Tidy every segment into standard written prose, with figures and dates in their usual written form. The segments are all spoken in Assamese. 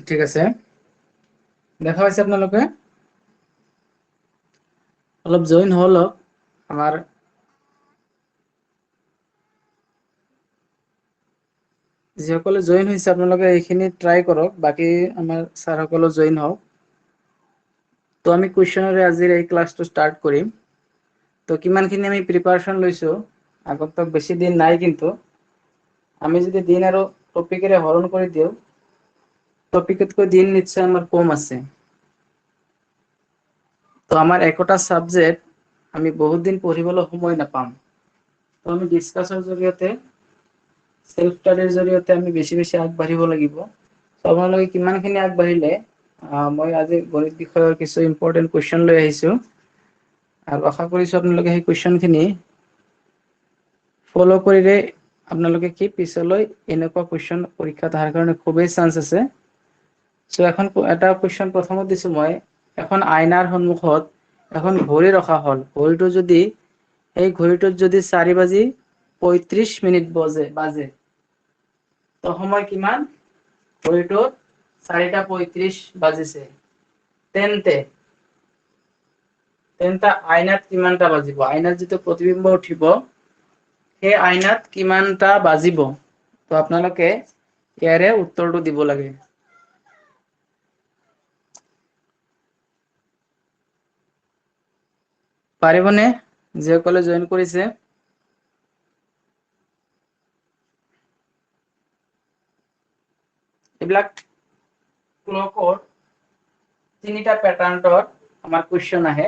ঠিক আছে, দেখা পাইছে আপোনালোকে? অলপ জইন হল আমাৰ যিসকলে জইন হৈছে আপোনালোকে এইখিনি ট্ৰাই কৰক, বাকি আমাৰ ছাৰসকলো জইন হওক। তো আমি কুৱেশ্যনেৰে আজিৰ এই ক্লাছটো ষ্টাৰ্ট কৰিম। তো কিমানখিনি আমি প্ৰিপাৰেশ্যন লৈছো, আগত বেছি দিন নাই, কিন্তু আমি যদি দিন আৰু টপিকেৰে হৰণ কৰি দিওঁ, টপিকতকৈ দিন নিশ্চয় আমাৰ কম আছে। তো আমাৰ একোটা সাবজেক্ট আমি বহুত দিন পঢ়িবলৈ সময় নাপাম। তো আমি ডিসকাছৰ জৰিয়তে, সেল্ফ স্টাডিৰ জৰিয়তে আমি বেছি বেছি আগবাঢ়িব লাগিব। তো আপোনালোকে কিমানখিনি আগবাঢ়িলে, মই আজি গণিত বিষয়ৰ কিছু ইম্পৰ্টেণ্ট কুৱেশ্যন লৈ আহিছো, আৰু আশা কৰিছো আপোনালোকে সেই কুৱেশ্যনখিনি ফলো কৰিলে আপোনালোকে কি পিছলৈ এনেকুৱা কুৱেশ্যন পৰীক্ষাত অহাৰ কাৰণে খুবেই চান্স আছে। সো এখন এটা কুৱেশ্যন প্ৰথমত দিছো মই, এখন আইনাৰ সন্মুখত এখন ঘড়ী ৰখা হল। ঘড়ীটো যদি, এই ঘড়ীটোত যদি 4:35 বাজে, তো সময় কিমান? ঘড়ীটোত 4:35 বাজিছে, তেন্তে আইনাত কিমানটা বাজিব? আইনাত যিটো প্ৰতিবিম্ব উঠিব, সেই আইনাত কিমানটা বাজিব? তো আপোনালোকে ইয়াৰে উত্তৰটো দিব লাগে। পাৰিবনে যিসকলে জইন কৰিছে? এইবিলাক ক্লকৰ তিনিটা প্যাটাৰ্ণৰ আমাৰ কুৱেশ্যন আহে।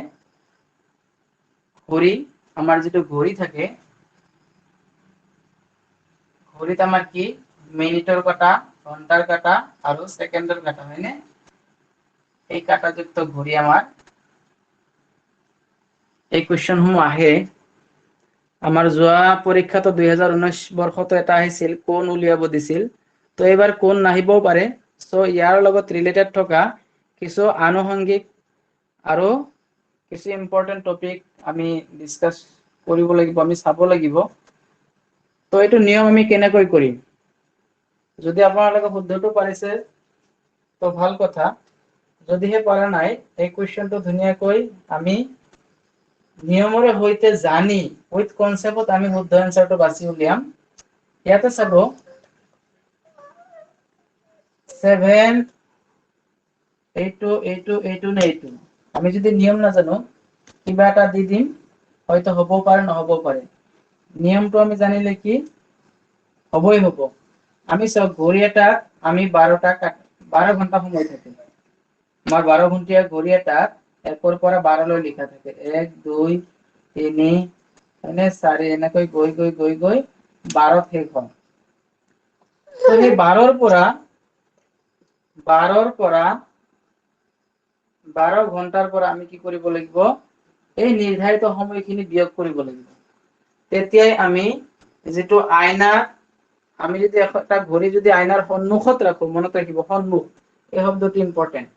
ঘড়ী, আমাৰ যিটো ঘড়ী থাকে, ঘড়ীত আমাৰ কি মিনিটৰ কাঁটা, ঘন্টাৰ কাঁটা আৰু ছেকেণ্ডৰ কাঁটা, হয়নে? এই কাঁটাযুক্ত ঘড়ী আমাৰ এই কুৱেশ্যনসমূহ আহে। আমাৰ যোৱা পৰীক্ষাটো 2019 বৰ্ষতো এটা আহিছিল, কোন উলিয়াব দিছিল। তো এইবাৰ কোন নাহিবও পাৰে। সো ইয়াৰ লগত ৰিলেটেড থকা কিছু আনুষংগিক আৰু কিছু ইম্পৰ্টেণ্ট টপিক আমি ডিসকাস কৰিব লাগিব, আমি চাব লাগিব। তো এইটো নিয়ম আমি কেনেকৈ কৰিম? যদি আপোনালোকে শুদ্ধটো পাৰিছে তো ভাল কথা, যদিহে পৰা নাই, এই কুৱেশ্যনটো ধুনীয়াকৈ আমি নিয়মৰে সৈতে জানি, উইথ কনসেপ্টত আমি শুদ্ধ এনসাৰটো বাছি উলিয়াম। ইয়াতে চাব, 7 এইটো নে এইটো, আমি যদি নিয়ম নাজানো কিবা এটা দি দিম, হয়তো হ'বও পাৰে নহ'বও পাৰে। নিয়মটো আমি জানিলে কি হ'বই হ'ব। আমি চাওক, ঘড়ী এটাত আমি 12 ঘন্টা সময় থাকে। আমাৰ 12 ঘন্টীয়া ঘড়ী এটাত 1 পৰা 12 লৈ লিখা থাকে, 1 2 3 4, এনেকৈ গৈ গৈ গৈ গৈ 12 শেষ হয়। তো সেই 12 ঘন্টাৰ পৰা আমি কি কৰিব লাগিব? এই নিৰ্ধাৰিত সময়খিনি বিয়োগ কৰিব লাগিব। তেতিয়াই আমি যিটো আইনা, আমি যদি এটা ঘড়ী যদি আইনাৰ সন্মুখত ৰাখো, মনত ৰাখিব সন্মুখ, এই শব্দটো ইম্পৰ্টেন্ট।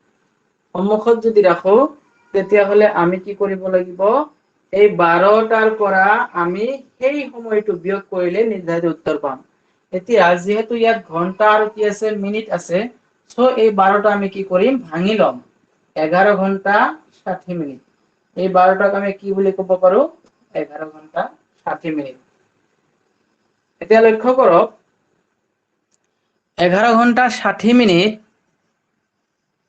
সন্মুখত যদি ৰাখো, তেতিয়াহলে আমি কি কৰিব লাগিব? এই 12টাৰ পৰা আমি সেই সময়টো বিয়োগ কৰিলে নিৰ্ধাৰিত উত্তৰ পাম। এতিয়া যিহেতু ইয়াত ঘন্টা আৰু কি আছে, মিনিট আছে, সো এই 12টা আমি কি কৰিম? ভাঙি ল'ম। 11 ঘন্টা 60 মিনিট। এই 12টাক আমি কি বুলি ক'ব পাৰো? 11 ঘন্টা 60 মিনিট। এতিয়া লক্ষ্য কৰক, 11 ঘন্টা 60 মিনিট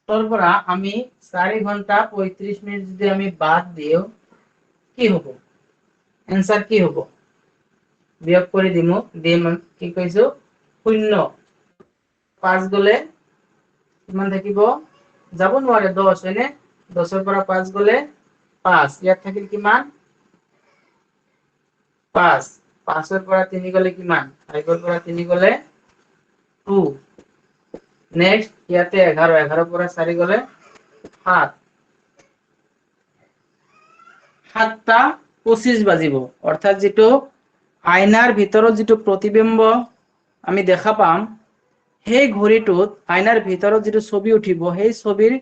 তাৰ পৰা আমি 4 ঘন্টা 35 মিনিট যদি আমি বাদ দিও, কি হ'ব? এনসার কি হ'ব? বিয়োগ কৰি দিম, কি কৈছো? 0। 5 গলে কিমান থাকিব? যাব নোৱাৰে, 10, হয়নে? 10ৰ পৰা 5 গলে 5, ইয়াত থাকিল কিমান? 5। 5ৰ পৰা 3 গলে কিমান? 5ৰ পৰা 3 গলে 2। নেক্সট ইয়াতে 11, 11ৰ পৰা 4 গলে 7। 7:25 বাজিব, অৰ্থাৎ যিটো আইনাৰ ভিতৰত যিটো প্ৰতিবিম্ব আমি দেখা পাম, সেই ঘড়ীটোত আইনাৰ ভিতৰত যিটো ছবি উঠিব, সেই ছবিৰ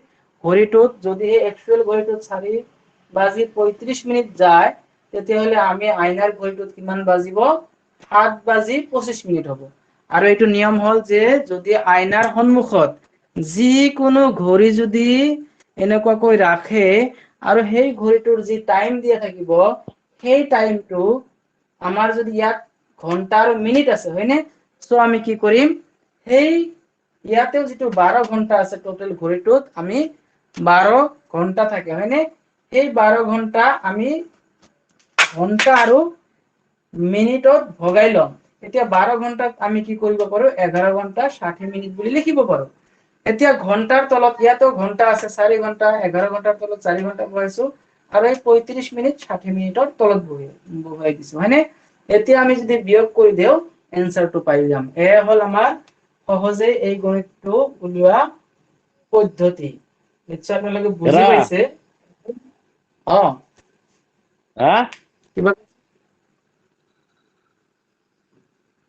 ঘড়ীটোত যদি একচুৱেল ঘড়ীটোত 4:35 মিনিট যায়, তেতিয়াহলে আমি আইনাৰ ঘড়ীটোত কিমান বাজিব? 7:25 মিনিট হ'ব। আৰু এইটো নিয়ম হল যে যদি আইনাৰ সন্মুখত যিকোনো ঘড়ী যদি এনেকুৱাকৈ ৰাখে আৰু সেই ঘড়ীটোৰ যি টাইম দিয়া থাকিব সেই টাইমটো আমাৰ যদি ইয়াত ঘন্টা আৰু মিনিট আছে হয়নে, সো আমি কি কৰিম সেই ইয়াতেও যেটো 12 ঘন্টা আছে টোটাল ঘড়ীটোত আমি 12 ঘন্টা থাকে হয়নে, এই 12 ঘন্টা আমি ঘন্টা আৰু মিনিটত ভগাই লম। এতিয়া 12 ঘন্টাক আমি কি কৰিব পাৰো 11 ঘন্টা 60 মিনিট বুলি লিখিব পাৰো। এতিয়া ঘন্টাৰ তলত ইয়াতো ঘন্টা আছে 4 ঘন্টা 11 ঘন্টাৰ তলত 4 ঘন্টা বহাইছো আৰু এই 35 মিনিট 60 মিনিটৰ তলত বহাই দিছো হয়নে। এতিয়া আমি যদি বিয়োগ কৰি দেও এনসাৰটো পাই যাম। এ হল আমাৰ সহজে এই গণিতটো উলিওৱা পদ্ধতি। নিশ্চয় আপোনালোকে বুজি এৰা পাইছে। অ হা কিবা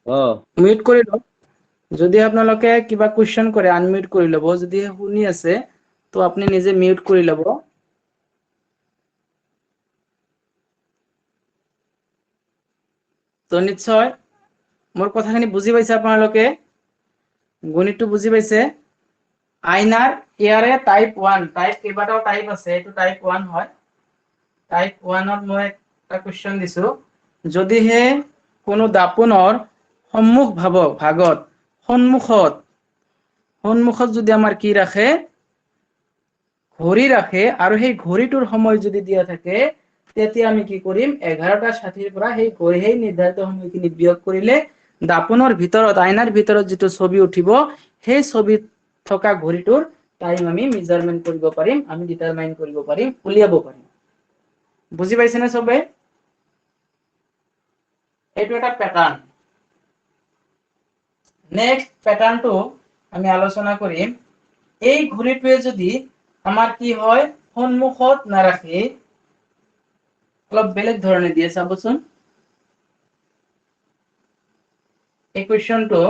অ মিউট কৰি লওক। যদি আপোনালোকে কিবা কুৱেশ্যন কৰে আনমিউট কৰি ল'ব, যদি শুনি আছে তো আপুনি নিজে মিউট কৰি ল'ব। তো নিশ্চয় মোৰ কথাখিনি বুজি পাইছে আপোনালোকে, গণিতটো বুজি পাইছে। আইনাৰ ইয়াৰে টাইপ 1 টাইপ কেইবাটাও টাইপ আছে, এইটো টাইপ 1 হয়। টাইপ 1ত মই এটা কুৱেশ্যন দিছো, যদিহে কোনো দাপোনৰ সন্মুখত যদি আমাৰ কি ৰাখে ঘড়ী ৰাখে আৰু সেই ঘড়ীটোৰ সময় যদি দিয়া থাকে তেতিয়া আমি কি কৰিম 11টা 60ৰ পৰা সেই নিৰ্ধাৰিত সময়খিনি বিয়োগ কৰিলে দাপোনৰ ভিতৰত আইনাৰ ভিতৰত যিটো ছবি উঠিব সেই ছবিত থকা ঘড়ীটোৰ টাইম আমি মেজাৰমেন্ট কৰিব পাৰিম, আমি ডিটাৰমাইন কৰিব পাৰিম, উলিয়াব পাৰিম। বুজি পাইছে নে চবে? এইটো এটা প্যাটাৰ্ণ। নেক্সট প্যাটাৰ্ণটো আমি আলোচনা কৰিম, এই ঘড়ীটোৱে যদি আমাৰ কি হয় সন্মুখত নাৰাখি অলপ বেলেগ ধৰণে দিয়ে চাবচোন। এই কুৱেশ্যনটো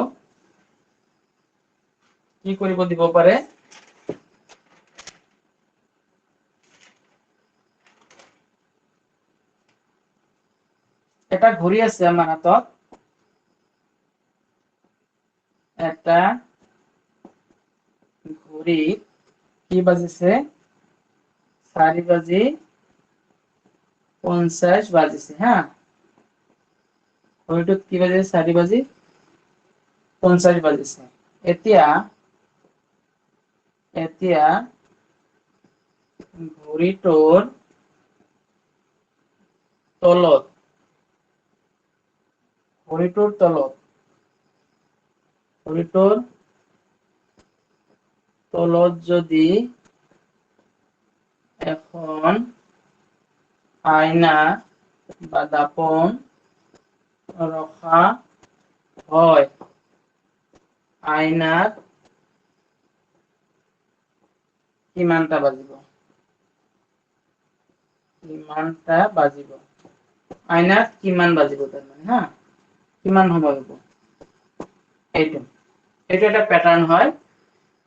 কি কৰিব দিব পাৰে, এটা ঘড়ী আছে আমাৰ হাতত, এটা ঘড়ীত কি বাজিছে 4:50 বাজিছে হা, ঘড়ীটোত কি বাজিছে 4:50 বাজিছে। এতিয়া ঘড়ীটোৰ তলত ঘড়ীটোৰ তলত যদি এখন আইনা বা দাপোন ৰখা হয়, আইনাত কিমানটা বাজিব? আইনাত কিমান বাজিব তাৰমানে হা, কিমান সময় হ'ব এইটো এটা প্যাটাৰ্ণ হয়।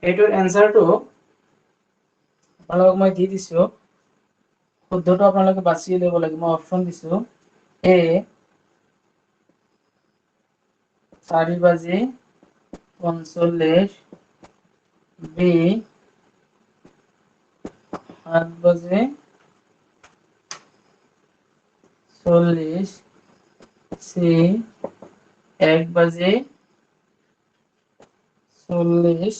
এইটোৰ এনসাৰটো আপোনালোকক মই দি দিছো, শুদ্ধটো আপোনালোকে বাছি উলিয়াব লাগিব। মই অপচন দিছো এ 4:45, বি 7:40, সি 1:40,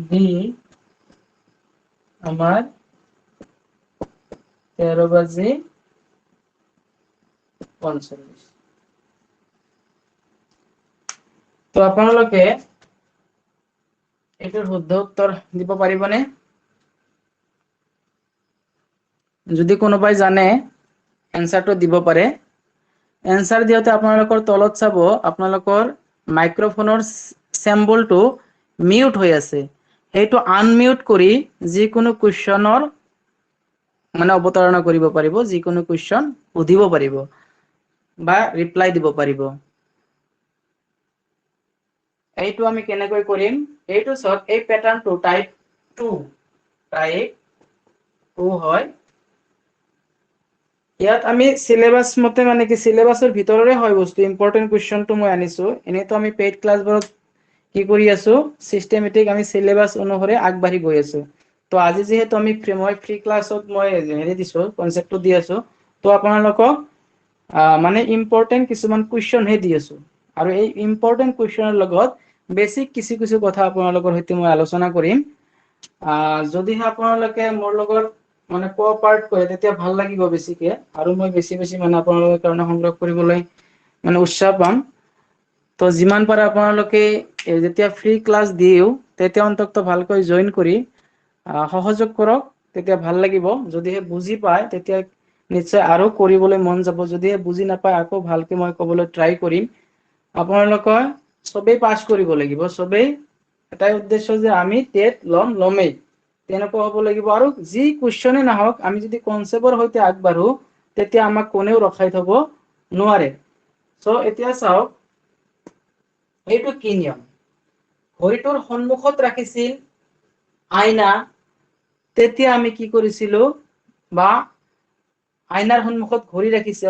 ডি আমার 13:45। তো আপোনালোকে এটার শুদ্ধ উত্তর দিব পাৰিবনে? যদি কোনোবাই জানে এনসাৰটো দিব পাৰে। এনসাৰ দিওঁতে আপোনালোকৰ তলত চাব আপোনালোকৰ মাইক্ৰফোনৰ চেম্বলটো মিউট হৈ আছে, সেইটো আনমিউট কৰি যিকোনো কুৱেশ্যনৰ মানে অৱতাৰণা কৰিব পাৰিব, যিকোনো কুৱেশ্যন সুধিব পাৰিব বা ৰিপ্লাই দিব পাৰিব। এইটো আমি কেনেকৈ কৰিম, এইটো চাওক এই প্যাটাৰ্ণটো টাইপ 2 হয়। ইয়াত আমি সিলেবাস মতে মানে কি সিলেবাসৰ ভিতৰৰে হয় বস্তু, ইম্পৰ্টেন্ট কুৱেশ্যনটো মই আনিছো। এনেতো আমি পেইড ক্লাছবোৰত কি কৰি আছো সিস্টেমেটিক আমি সিলেবাস অনুসৰি আগবাঢ়ি গৈ আছো। তো আজি যেহেতু আমি মই ফ্ৰী ক্লাছত মই হেৰি দিছো কনসেপ্টটো দি আছো, তো আপোনালোকক মানে ইম্পৰ্টেন্ট কিছুমান কুৱেশ্যন হে দি আছো আৰু এই ইম্পৰ্টেন্ট কুৱেশ্যনৰ লগত বেসিক কিছু কিছু কথা আপোনালোকৰ সৈতে মই আলোচনা কৰিম। যদিহে আপোনালোকে মোৰ লগত মানে কোঅপাৰেট কৰে তেতিয়া ভাল লাগিব বেছিকে, আৰু মই বেছি বেছি মানে আপোনালোকৰ কাৰণে সংগ্ৰহ কৰিবলৈ মানে উৎসাহ পাম। তো যিমান পাৰে আপোনালোকে যেতিয়া ফ্ৰী ক্লাছ দিও তেতিয়া অন্তত ভালকৈ জইন কৰি সহযোগ কৰক, তেতিয়া ভাল লাগিব। যদিহে বুজি পায় তেতিয়া নিশ্চয় আৰু কৰিবলৈ মন যাব, যদিহে বুজি নাপায় আকৌ ভালকে মই ক'বলৈ ট্ৰাই কৰিম। আপোনালোকৰ সবেই পাছ কৰিব লাগিব, সবেই এটাই উদ্দেশ্য যে আমি টেট লমেই তেনেকুৱা হ'ব লাগিব। আৰু যি কুৱেশ্যনে নাহক আমি যদি কনচেপ্টৰ সৈতে আগবাঢ়ো তেতিয়া আমাক কোনেও ৰখাই থব নোৱাৰে। সো এতিয়া চাওক এইটো কি নিয়ম, ঘড়ীটোৰ সন্মুখত ৰাখিছিল আইনা, তেতিয়া আমি কি কৰিছিলো, বা আইনাৰ সন্মুখত ঘড়ী ৰাখিছে,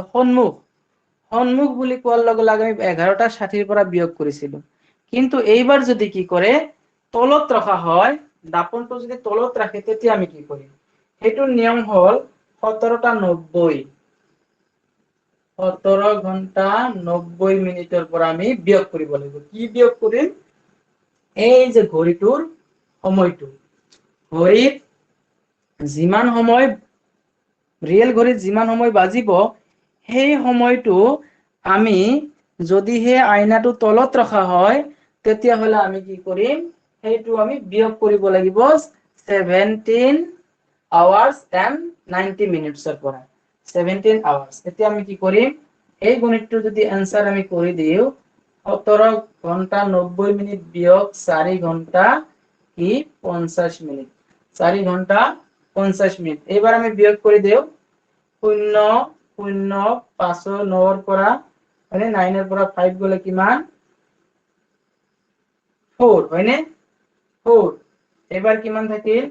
সন্মুখ বুলি কোৱাৰ লগে লগে আমি 11:60 পৰা বিয়োগ কৰিছিলো। কিন্তু এইবাৰ যদি কি কৰে তলত ৰখা হয়, দাপোনটো যদি তলত ৰাখে তেতিয়া আমি কি কৰিম, সেইটোৰ নিয়ম হল 17:90, 17:90 পৰা আমি বিয়োগ কৰিব লাগিব। কি বিয়োগ কৰিম, এই যে ঘড়ীটোৰ সময়টো, ঘড়ীত যিমান সময় ৰিয়েল ঘড়ীত যিমান সময় বাজিব সেই সময়টো আমি যদিহে আইনাটো তলত ৰখা হয় তেতিয়াহলে আমি কি কৰিম, সেইটো আমি বিয়োগ কৰিব লাগিব 17 hours and 90 minutes পৰা, 17 hours। এতিয়া আমি কি কৰিম, এই গণিতটো যদি এনসাৰ আমি কৰি দিও 17:90 বিয়োগ 4 ঘন্টা কি 50 মিনিট, 4 ঘন্টা 50 মিনিট। এইবাৰ আমি বিয়োগ কৰি দিও 0.05 পৰা মানে 9 পৰা 5 গলে কিমান 4 হয়নে, 4। এবাৰ কিমান থাকিল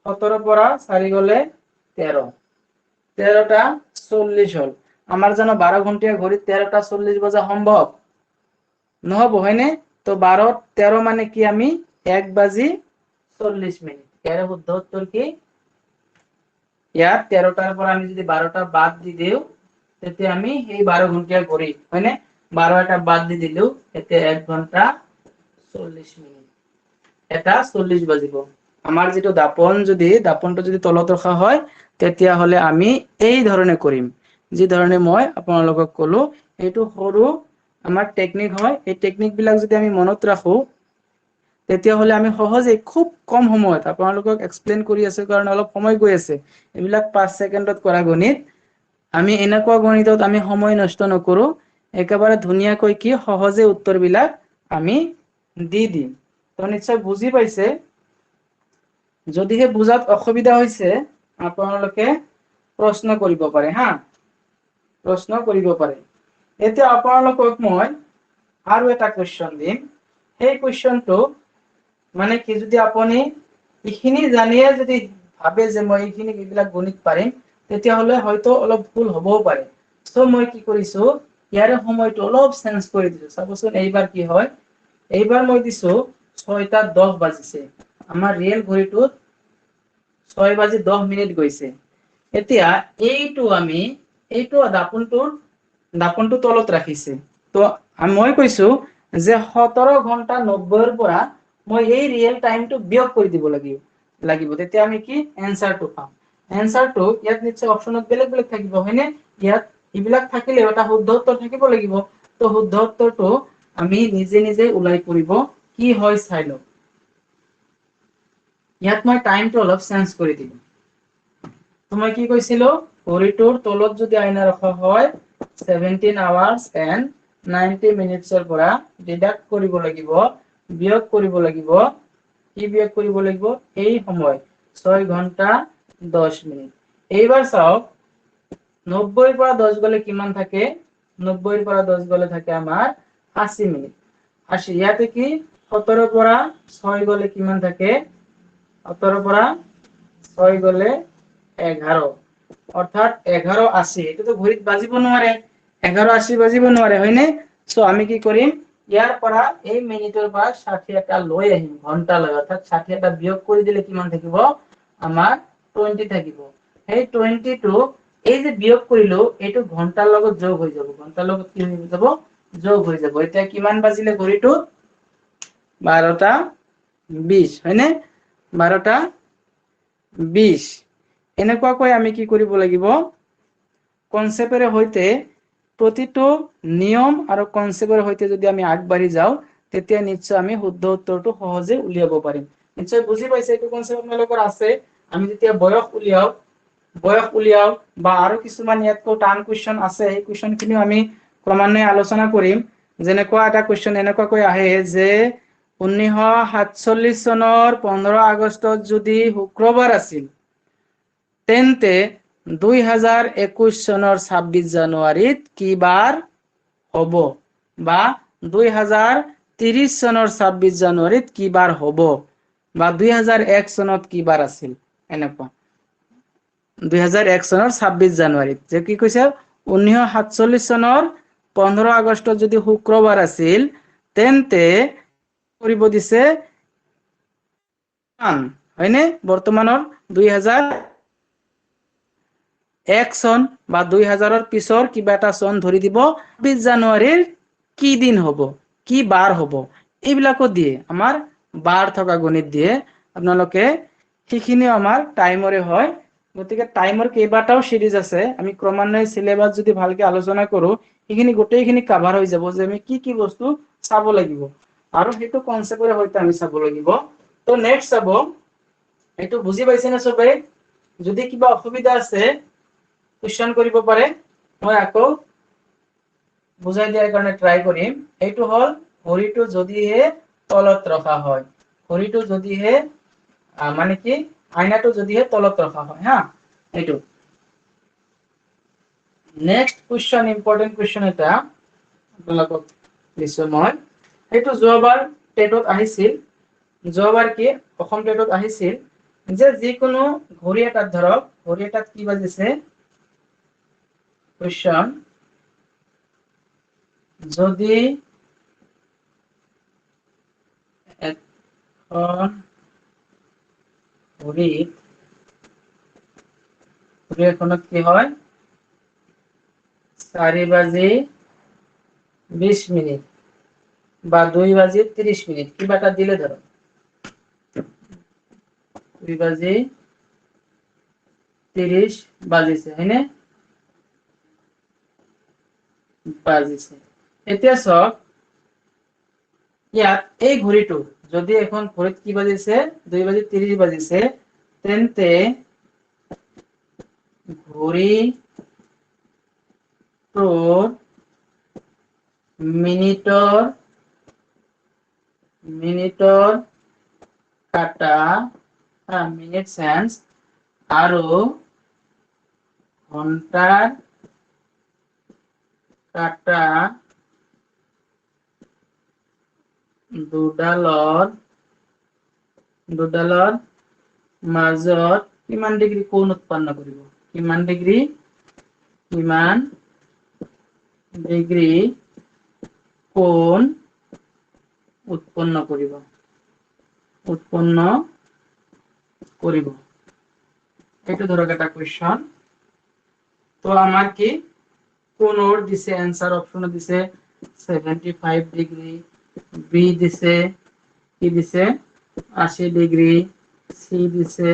17 পৰা 4 গলে 13, 13:40 হল। আমাৰ জানো 12 ঘন্টিয়া ঘড়ীত 13:40 বজা সম্ভৱ নহব, হয়নে? তো 12-13 মানে কি, আমি 1:40 ইয়াৰ শুদ্ধ উত্তৰ কি, ইয়াত 13টাৰ পৰা আমি যদি 12টা বাদ দি দিও তেতিয়া আমি এই 12 ঘন্টিয়া ঘড়ী, হয়নে, 12 এটা বাদ দি দিলো, এতিয়া 1:40 এটা 40 বাজিব। আমাৰ যিটো দাপনটো যদি তলত ৰখা হয় তেতিয়াহলে আমি এই ধৰণে কৰিম, যি ধৰণে মই আপোনালোকক কলো। এইটো সৰু আমাৰ টেকনিক হয়, এই টেকনিক বিলাক যদি আমি মনত ৰাখো তেতিয়াহলে আমি সহজে খুব কম সময়ত, আপোনালোকক এক্সপ্লেইন কৰি আছো কাৰণে অলপ সময় গৈ আছে, এইবিলাক 5 ছেকেণ্ডত কৰা গণিত, আমি এনেকুৱা গণিতত আমি সময় নষ্ট নকৰো, একেবাৰে ধুনীয়াকৈ কি সহজে উত্তৰ বিলাক আমি দি দিম। তো নিশ্চয় বুজি পাইছে, যদিহে বুজাত অসুবিধা হৈছে আপোনালোকে প্ৰশ্ন কৰিব পাৰে, হা, প্ৰশ্ন কৰিব পাৰে। এতিয়া আপোনালোকক মই আৰু এটা কুৱেশ্যন দিম, সেই কুৱেশ্যনটো মানে কি, যদি আপুনি এইখিনি জানিয়ে যদি ভাবে যে মই এইবিলাক গণিত পাৰিম তেতিয়াহলে হয়তো অলপ ভুল হবও পাৰে। সো মই কি কৰিছো, ইয়াৰে সময়টো অলপ চেঞ্জ কৰি দিছো। চাবচোন এইবাৰ কি হয়, এইবাৰ মই দিছো 6:10 বাজিছে, আমাৰ ৰিয়েল ঘড়ীটোত 6:10 গৈছে। এতিয়া এইটো দাপোনটো তলত ৰাখিছে, তো মই কৈছো যে 17:90 পৰা মই এই ৰিয়েল টাইমটো বিয়োগ কৰি দিব লাগিব, তেতিয়া আমি কি এনসারটো পাম। এনসারটো ইয়াত নিশ্চয় অপচনত বেলেগ বেলেগ থাকিব, হয়নে, ইয়াত এইবিলাক থাকিলে এটা শুদ্ধ উত্তৰ থাকিব লাগিব। তো শুদ্ধ উত্তৰটো আমি নিজে নিজে ওলাই পৰিব, কি হয় চাই লওক। ইয়াত মই টাইমটো অলপ চেঞ্জ কৰি দিম। তো মই কি কৈছিলো, ঘড়ীটোৰ তলত যদি আইনা ৰখা হয় 17 hours and 90 minutes পৰা ডিডাক্ট কৰিব লাগিব, বিয়োগ কৰিব লাগিব। কি বিয়োগ কৰিব লাগিব, এই সময় 6:10। এইবাৰ চাওক 90 পৰা 10 গলে কিমান থাকে, 90 পৰা 10 গলে থাকে আমাৰ 80 মিনিট। 80 ইয়াতে কি 17 পৰা 6 গলে কিমান থাকে, 17 পৰা 6 গলে 11, অৰ্থাৎ 11:80। এটোতো ঘড়ীত বাজিব নোৱাৰে, 11:80 বাজিব নোৱাৰে, হয়নে? সো আমি কি কৰিম, ইয়াৰ পৰা এই মিনিটৰ পৰা 60 এটা লৈ আহিম ঘন্টা লৈ, অৰ্থাৎ 60 এটা বিয়োগ কৰি দিলে কিমান থাকিব আমাৰ 20 থাকিব। সেই 20 টো এই যে বিয়োগ কৰিলো এইটো ঘন্টাৰ লগত যোগ হৈ যাব, ঘন্টাৰ লগত কি হৈ যাব যোগ হৈ যাব। এতিয়া কিমান বাজিলে ঘড়ীটো 12:20 হয়নে, 12:20। এনেকুৱাকৈ আমি কি কৰিব লাগিব, কনসেপ্টৰ সৈতে প্ৰতিটো নিয়ম আৰু কনসেপ্টৰ সৈতে যদি আমি আগবাঢ়ি যাওঁ তেতিয়া নিশ্চয় আমি শুদ্ধ উত্তৰটো সহজে উলিয়াব পাৰিম। নিশ্চয় বুজি পাইছে এইটো কনসেপ্ট আপোনালোকৰ আছে। আমি যেতিয়া বয়স উলিয়াও বা আৰু কিছুমান ইয়াতকৈ টান কুৱেশ্যন আছে, এই কুৱেশ্যন খিনিও আমি ক্ৰমান্বয়ে আলোচনা কৰিম। যেনেকুৱা এটা কুৱেশ্যন এনেকুৱাকৈ আহে যে 1947 চনৰ 15 আগষ্টত যদি শুক্ৰবাৰ আছিল তেন্তে 2021 চনৰ 26 জানুৱাৰীত কি বাৰ হ'ব, বা 2030 চনৰ 26 জানুৱাৰীত কি বাৰ হ'ব, বা 2001 চনত কি বাৰ আছিল। এনেকুৱা 2001 চনৰ 26 জানুৱাৰীত যে কি কৈছে 1947 চনৰ 15 আগষ্টত যদি শুক্ৰবাৰ আছিল তেন্তে কৰিব দিছে হয়নে, বৰ্তমানৰ 2001 চন বা 2000ৰ পিছৰ কিবা এটা চন ধৰি দিব, 26 জানুৱাৰীৰ কি দিন হ'ব, কি বাৰ হ'ব, এইবিলাকো দিয়ে আমাৰ বাৰ থকা গণিত দিয়ে আপোনালোকে, সেইখিনিও আমাৰ টাইমৰে হয়। গতিকে টাইমৰ কেইবাটাও সিৰিজ আছে, আমি ক্ৰমান্বয়ে সিলেবাস যদি ভালকে আলোচনা কৰো সেইখিনি গোটেইখিনি কভাৰ হৈ যাব যে আমি কি কি বস্তু চাব লাগিব আৰু সেইটো কনসেপ্টৰ সৈতে আমি চাব লাগিব। তো নেক্সট চাব, এইটো বুজি পাইছে না সবে? যদি কিবা অসুবিধা আছে কোৱেশ্চন কৰিব পাৰে, মই আকৌ বুজাই দিয়াৰ কাৰণে ট্ৰাই কৰিম। এইটো হল ঘড়ীটো যদিহে তলত ৰখা হয়, ঘড়ীটো যদিহে মানে কি আইনাটো যদিহে তলত ৰখা হয় হা, এইটো নেক্সট কুৱেশ্চন, ইম্পৰ্টেন্ট কুৱেশ্চন এটা আপোনালোকক দিছো মই। সেইটো যোৱাবাৰ টেটত আহিছিল, যোৱাবাৰ কি অসম টেটত আহিছিল যে যিকোনো ঘড়ী এটাত ধৰক, ঘড়ী এটাত কি বাজিছে কুৱেশ্চন, যদি এখন ঘড়ী এখনত কি হয় 4:20 বা 2:30 কিবা এটা দিলে ধরো 2:30 বাজিছে হয়নে, বাজিছে। এতিয়া চাওক ইয়াত এই ঘড়ীটো যদি এখন ঘড়ীত কি বাজিছে 2:30 বাজিছে, তেন্তে ঘড়ীটোৰ মিনিটৰ কাটা মিনিট চেঞ্জ আৰু ঘন্টাৰ কাটা দুডালৰ মাজত কিমান ডিগ্ৰী কোণ উৎপন্ন কৰিব, কিমান ডিগ্ৰী কোণ উৎপন্ন কৰিব, এইটো ধৰক এটা কুৱেশ্চন। তো আমাৰ কি কোণৰ দিছে আনসাৰ অপশন দিছে 75 ডিগ্ৰী, বি দিছে কি দিছে 80 ডিগ্ৰী, সি দিছে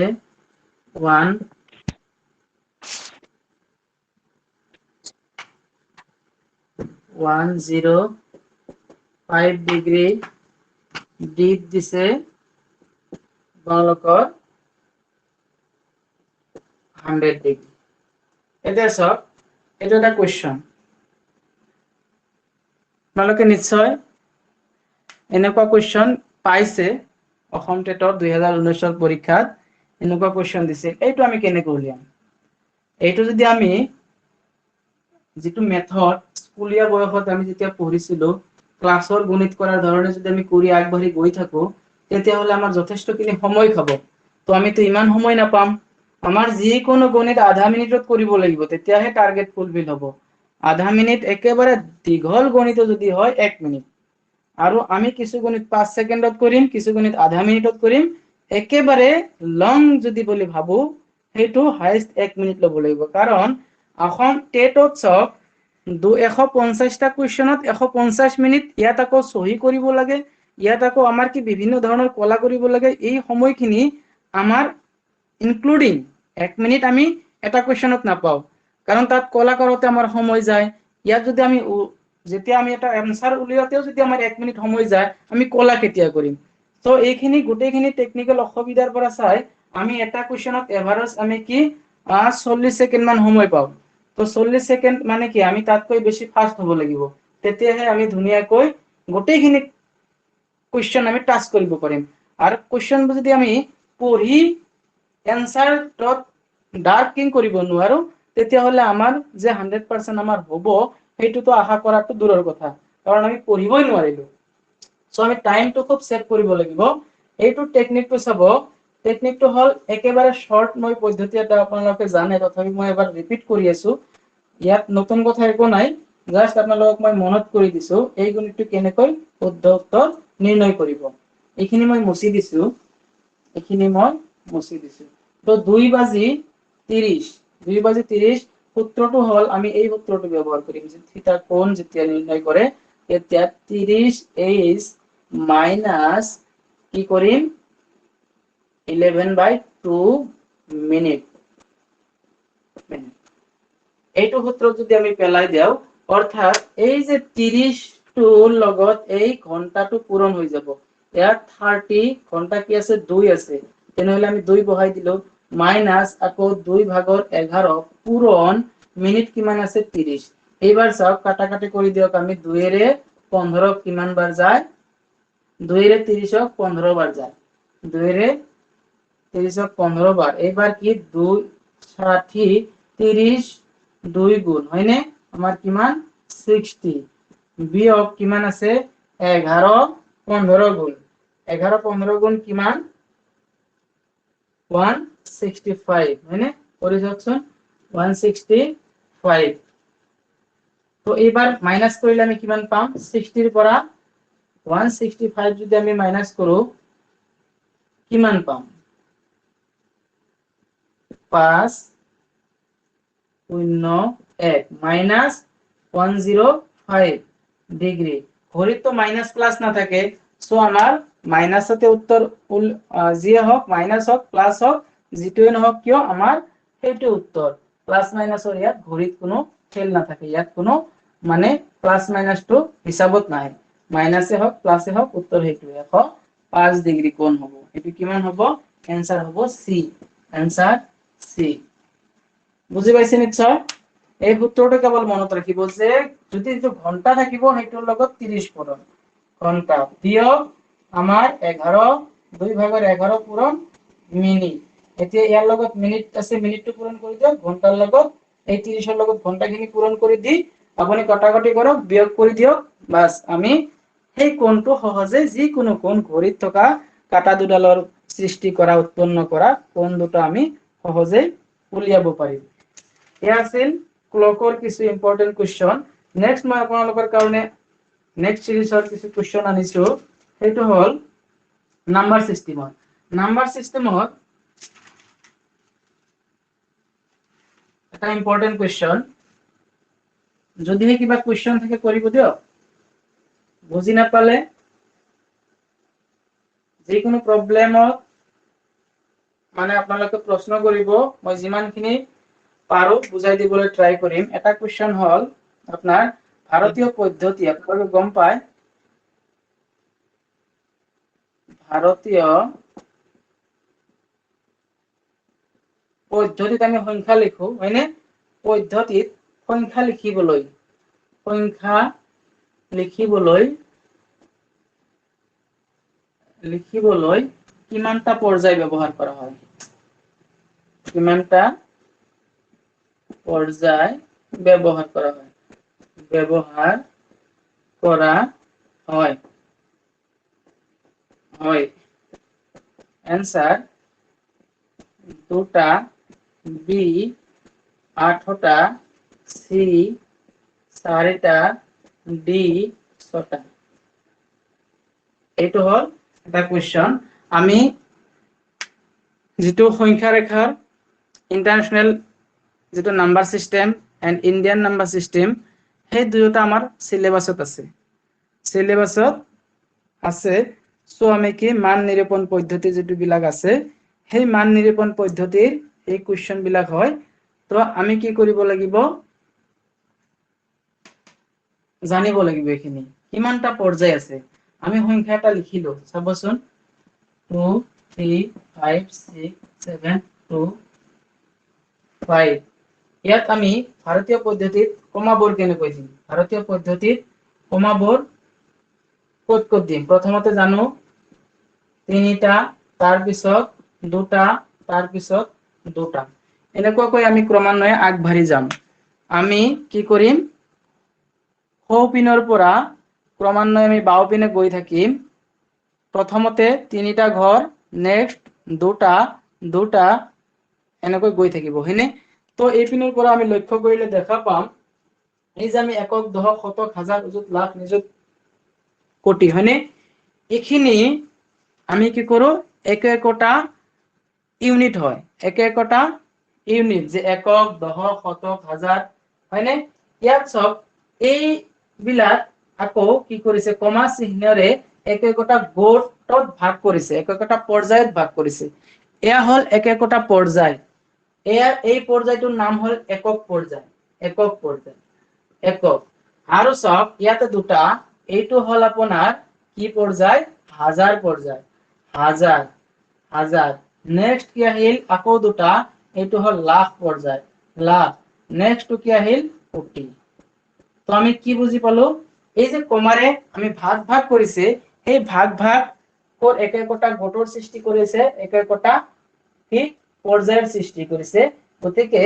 105 ডিগ্ৰী, ডি দিছে আপোনালোকৰ 100 ডিগ্ৰী। এতিয়া চাওক এইটো এটা কুৱেশ্চন, আপোনালোকে নিশ্চয় এনেকুৱা কুৱেশ্চন পাইছে অসম টেটৰ 2019 পৰীক্ষাত এনেকুৱা কুৱেশ্চন দিছে। এইটো আমি কেনেকৈ উলিয়াম, এইটো যদি আমি যিটো মেথড স্কুলীয়া বয়সত আমি যেতিয়া পঢ়িছিলো ক্লাছৰ গণিত কৰাৰ ধৰণে যদি আমি কৰি আগবাঢ়ি গৈ থাকো তেতিয়াহ'লে আমাৰ যথেষ্টখিনি সময় খাব। তো আমিতো ইমান সময় নাপাম, আমাৰ যিকোনো গণিত আধা মিনিটত কৰিব লাগিব তেতিয়াহে টাৰ্গেট ফুলফিল হ'ব। আধা মিনিট একেবাৰে দীঘল গণিত যদি হয় 1 মিনিট, আৰু আমি কিছু গণিত 5 সেকেন্ডত কৰিম, কিছু গণিত আধা মিনিটত কৰিম। একেবাৰে লং যদি বুলি ভাবো সেইটো হাইয়েস্ট 1 মিনিট ল'ব লাগিব, কাৰণ অসম টেটত চব 150টা কুৱেশ্যনত 150 মিনিট, ইয়াত আকৌ সহি কৰিব লাগে, ইয়াত আকৌ আমাৰ কি বিভিন্ন ধৰণৰ কলা কৰিব লাগে। এই সময়খিনি আমাৰ ইনক্লুডিং 1 মিনিট আমি এটা কুৱেশ্যনত নাপাও, কাৰণ তাত কলা কৰোতে আমাৰ সময় যায়। ইয়াত যদি আমি যেতিয়া আমি এটা এনসাৰ উলিয়াওতেও যদি আমাৰ 1 মিনিট সময় যায়, আমি কলা কেতিয়া কৰিম? তো এইখিনি গোটেইখিনি টেকনিক্যাল অসুবিধাৰ পৰা চাই আমি এটা কুৱেশ্যনত এভাৰেজ আমি কি 40 সেকেন্ড মান সময় পাও। তো 40 সেকেন্ড মানে কি আমি তাতকৈ বেছি ফাস্ট হ'ব লাগিব, তেতিয়াহে আমি ধুনীয়াকৈ গোটেইখিনি কুৱেশ্যন আমি টাচ কৰিব পাৰিম। আৰু কুৱেশ্যনবোৰ যদি আমি পঢ়ি এনসাৰ ডট ডাৰ্কিং কৰিব নোৱাৰো, তেতিয়াহ'লে আমাৰ যে 100% আমাৰ হ'ব সেইটোতো আশা কৰাটো দূৰৰ কথা, কাৰণ আমি পঢ়িবই নোৱাৰিলো। সো আমি টাইমটো খুব সেভ কৰিব লাগিব। এইটো টেকনিকটো চাব, টেকনিকটো হল একেবাৰে শৰ্ট মই পদ্ধতি এটা আপোনালোকে জানে, তথাপি মই এবাৰ ৰিপিট কৰি আছো। ইয়াত নতুন কথা একো নাই, জাস্ট আপোনালোকক মই মনত কৰি দিছো এই গণিতটো কেনেকৈ শুদ্ধ উত্তৰ নিৰ্ণয় কৰিব। এইখিনি মই মুছি দিছো, এইখিনি মই মুছি দিছো। তো 2:30 সূত্ৰটো হল আমি এই সূত্ৰটো ব্যৱহাৰ কৰিম যে থিটা কোণ যেতিয়া নিৰ্ণয় কৰে তেতিয়া 30h মাইনাস কি কৰিম 11/2 মিনিট। এইটো সূত্ৰ যদি আমি পেলাই দিও, অৰ্থাৎ এই যে 30 টোৰ লগত এই ঘন্টাটো পূৰণ হৈ যাব। ইয়াত 30 ঘন্টা কি আছে 2 আছে, তেনেহলে আমি 2 বহাই দিলো, মাইনাস আকৌ 2/11 পূৰণ মিনিট কিমান আছে 30। এইবাৰ চাওক কাটাকাটি কৰি দিয়ক, আমি 2 এৰে 15 কিমান বাৰ যায়, 2 এৰে 30ক 15 বাৰ যায়, 2 এৰে 30ক 15 বাৰ। এইবাৰ কি 2 60 30 2 গুণ হয়নে, আমাৰ কিমান 60, বিয়োগ কিমান আছে 11 15 গুণ, 11 15 গুণ কিমান 165 হয়নে, কৰি যাওকচোন 165। তো এইবাৰ মাইনাস কৰিলে আমি কিমান পাম, 60 ৰ পৰা 165 যদি আমি মাইনাস কৰো কিমান পাম 501 মাইনাস 105 ডিগ্রি। ঘড়িত তো মাইনাস প্লাস না থাকে, সো আমার মাইনাসতে উত্তর যিয়ে হোক মাইনাস হোক প্লাস হোক যেটোৱে নহওক কিয় আমাৰ সেইটো উত্তৰ। প্লাস মাইনাসৰ ইয়াত ঘড়িত কোনো খেল না থাকে, ইয়াত কোনো মানে প্লাস মাইনাসটো হিসাবত নাহে, মাইনাসে হোক প্লাসে হোক উত্তৰ সেইটোৱে 105 ডিগ্ৰী কোণ হ'ব। এটো কিমান হ'ব, आंसर হ'ব সি, आंसर সি। বুজি পাইছে নিশ্চয়? এই সূত্ৰটো কেৱল মনত ৰাখিব যে যদি যে ঘন্টা থাকিব সেইটোৰ লগত 30 পূৰণ, ঘন্টা বিয়োগ আমাৰ 11 2/11 পূৰণ মিনিট। এতিয়া ইয়াৰ লগত মিনিট আছে, মিনিটটো পূৰণ কৰি দিয়ক, ঘন্টাৰ লগত এই 30ৰ লগত ঘন্টাখিনি পূৰণ কৰি দি আপুনি কটাকটি কৰক, বিয়োগ কৰি দিয়ক, বাস আমি সেই কোণটো সহজে যিকোনো কোণ ঘড়িত থকা কাটা দুডালৰ সৃষ্টি কৰা উৎপন্ন কৰা কোণ দুটা আমি সহজে উলিয়াব পাৰিম। এয়া আছিল ক্লকৰ কিছু ইম্পৰ্টেন্ট কুৱেশ্যন। নেক্সট মই আপোনালোকৰ কাৰণে নেক্সট সিৰিজৰ কিছু কুৱেশ্যন আনিছো, সেইটো হল নাম্বাৰ সিস্টেমত। নাম্বাৰ সিস্টেমত এটা ইম্পৰ্টেন্ট কুৱেশ্যন, যদিহে কিবা কুৱেশ্যন থাকে কৰিব দিয়ক, বুজি নাপালে যিকোনো প্ৰবলেমত মানে আপোনালোকে প্ৰশ্ন কৰিব, মই যিমানখিনি পাৰো বুজাই দিবলৈ ট্ৰাই কৰিম। এটা কুৱেশ্যন হল আপোনাৰ ভাৰতীয় পদ্ধতি, আপোনালোকে গম পায় ভাৰতীয় পদ্ধতিত আমি সংখ্যা লিখো হয়নে, পদ্ধতিত সংখ্যা লিখিবলৈ কিমানটা পৰ্যায় ব্যৱহাৰ কৰা হয়, কিমানটা পৰ্যায় ব্যৱহাৰ কৰা হয়। आंसर 2টা, বি 8টা, সি 4টা, ডি 6টা। এইটো হল এটা কোৱেশ্চন। আমি যেটো সংখ্যা ৰেখাৰ ইন্টাৰনেশনাল যেটো number system and Indian number system সেই দুয়োটা আমাৰ সিলেবাসত আছে, সিলেবাসত আছে। সো আমি কি মান নিৰূপণ পদ্ধতি যেটো বিলাক আছে সেই মান নিৰূপণ পদ্ধতিৰ এই কোৱেশ্চন বিলাক হয়। তো আমি কি কৰিব লাগিব, জানিব লাগিব এইখিনি কিমানটা পৰ্যায় আছে। আমি সংখ্যা এটা লিখিলো চাবচোন 2 3 5 6 7 2 5। ইয়াত আমি ভাৰতীয় পদ্ধতিত কমাবোৰ কেনেকৈ দিম, ভাৰতীয় পদ্ধতিত কমাবোৰ ক'ত ক'ত দিম, প্ৰথমতে জানো তিনিটা, তাৰ পিছত দুটা, তাৰ পিছত দুটা, এনেকুৱাকৈ আমি ক্ৰমান্বয়ে আগবাঢ়ি যাম। আমি কি কৰিম, সোঁ পিনৰ পৰা ক্ৰমান্বয়ে আমি বাওঁ পিনে গৈ থাকিম। প্ৰথমতে তিনিটা ঘৰ, নেক্সট দুটা, দুটা, এনেকৈ গৈ থাকিব হয়নে। তো এই পিনৰ পৰা আমি লক্ষ্য কৰিলে দেখা পাম এই যে আমি একক, দশক, শতক, হাজাৰ, অযুত, লাখ, নিযুত, কোটি হয়নে, এইখিনি আমি কি কৰো এক একোটা ইউনিট হয়, এক একোটা ইউনিট যে একক, দশক, শতক, হাজাৰ হয়নে। ইয়াত সব এই বিলাক আকৌ কি কৰিছে কমা চিহ্নৰে এক একোটা গোটত ভাগ কৰিছে, এক একোটা পৰ্যায়ত ভাগ কৰিছে। এয়া হল এক একোটা পৰ্যায়, এই পৰ্যায়টোৰ নাম হল একক পৰ্যায়, একক পৰ্যায়, একক। আৰু সব ইয়াতে দুটা, এইটো হল আপোনাৰ কি পৰ্যায়, হাজাৰ পৰ্যায়, হাজাৰ, হাজাৰ। নেক্সট কি আহিল আকৌ দুটা, এইটো হল লাখ পৰ্যায়, লাখ। নেক্সট কি আহিল কোটি। তো আমি কি বুজি পালো, এই যে কমাৰে আমি ভাগ ভাগ কৰিছে এই ভাগ ভাগ এক একোটা গোটৰ সৃষ্টি কৰিছে, এক একোটা কি পৰ্যায়ৰ সৃষ্টি কৰিছে। গতিকে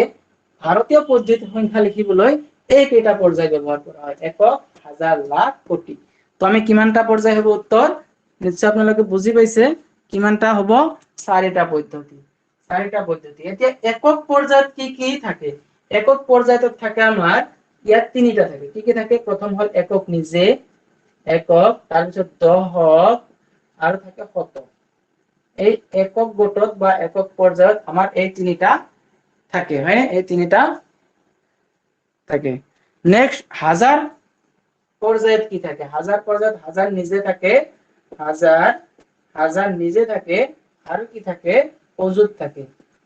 ভাৰতীয় পদ্ধতিৰ সংখ্যা লিখিবলৈ এই কেইটা পৰ্যায় ব্যৱহাৰ কৰা হয়, একক, হাজাৰ, লাখ, কোটি। তো আমি কিমানটা পৰ্যায় হ'ব উত্তৰ, নিশ্চয় আপোনালোকে বুজি পাইছে কিমানটা হ'ব, চাৰিটা পদ্ধতি, চাৰিটা পদ্ধতি। এতিয়া একক পৰ্যায়ত কি কি থাকে, একক পৰ্যায়ত থাকে আমাৰ ইয়াত তিনিটা থাকে, কি কি থাকে, প্ৰথম হল একক নিজে, একক, তাৰপিছত দশক আৰু থাকে শতক। এই একক গোটত বা একক পৰ্যায়ত আমাৰ এই তিনিটা থাকে হয়, এই তিনিটা থাকে। নেক্সট হাজাৰ পৰ্যায়ত কি থাকে, হাজাৰ পৰ্যায়ত হাজাৰ নিজে থাকে, হাজাৰ, হাজাৰ নিজে থাকে আৰু কি থাকে অযুত থাকে,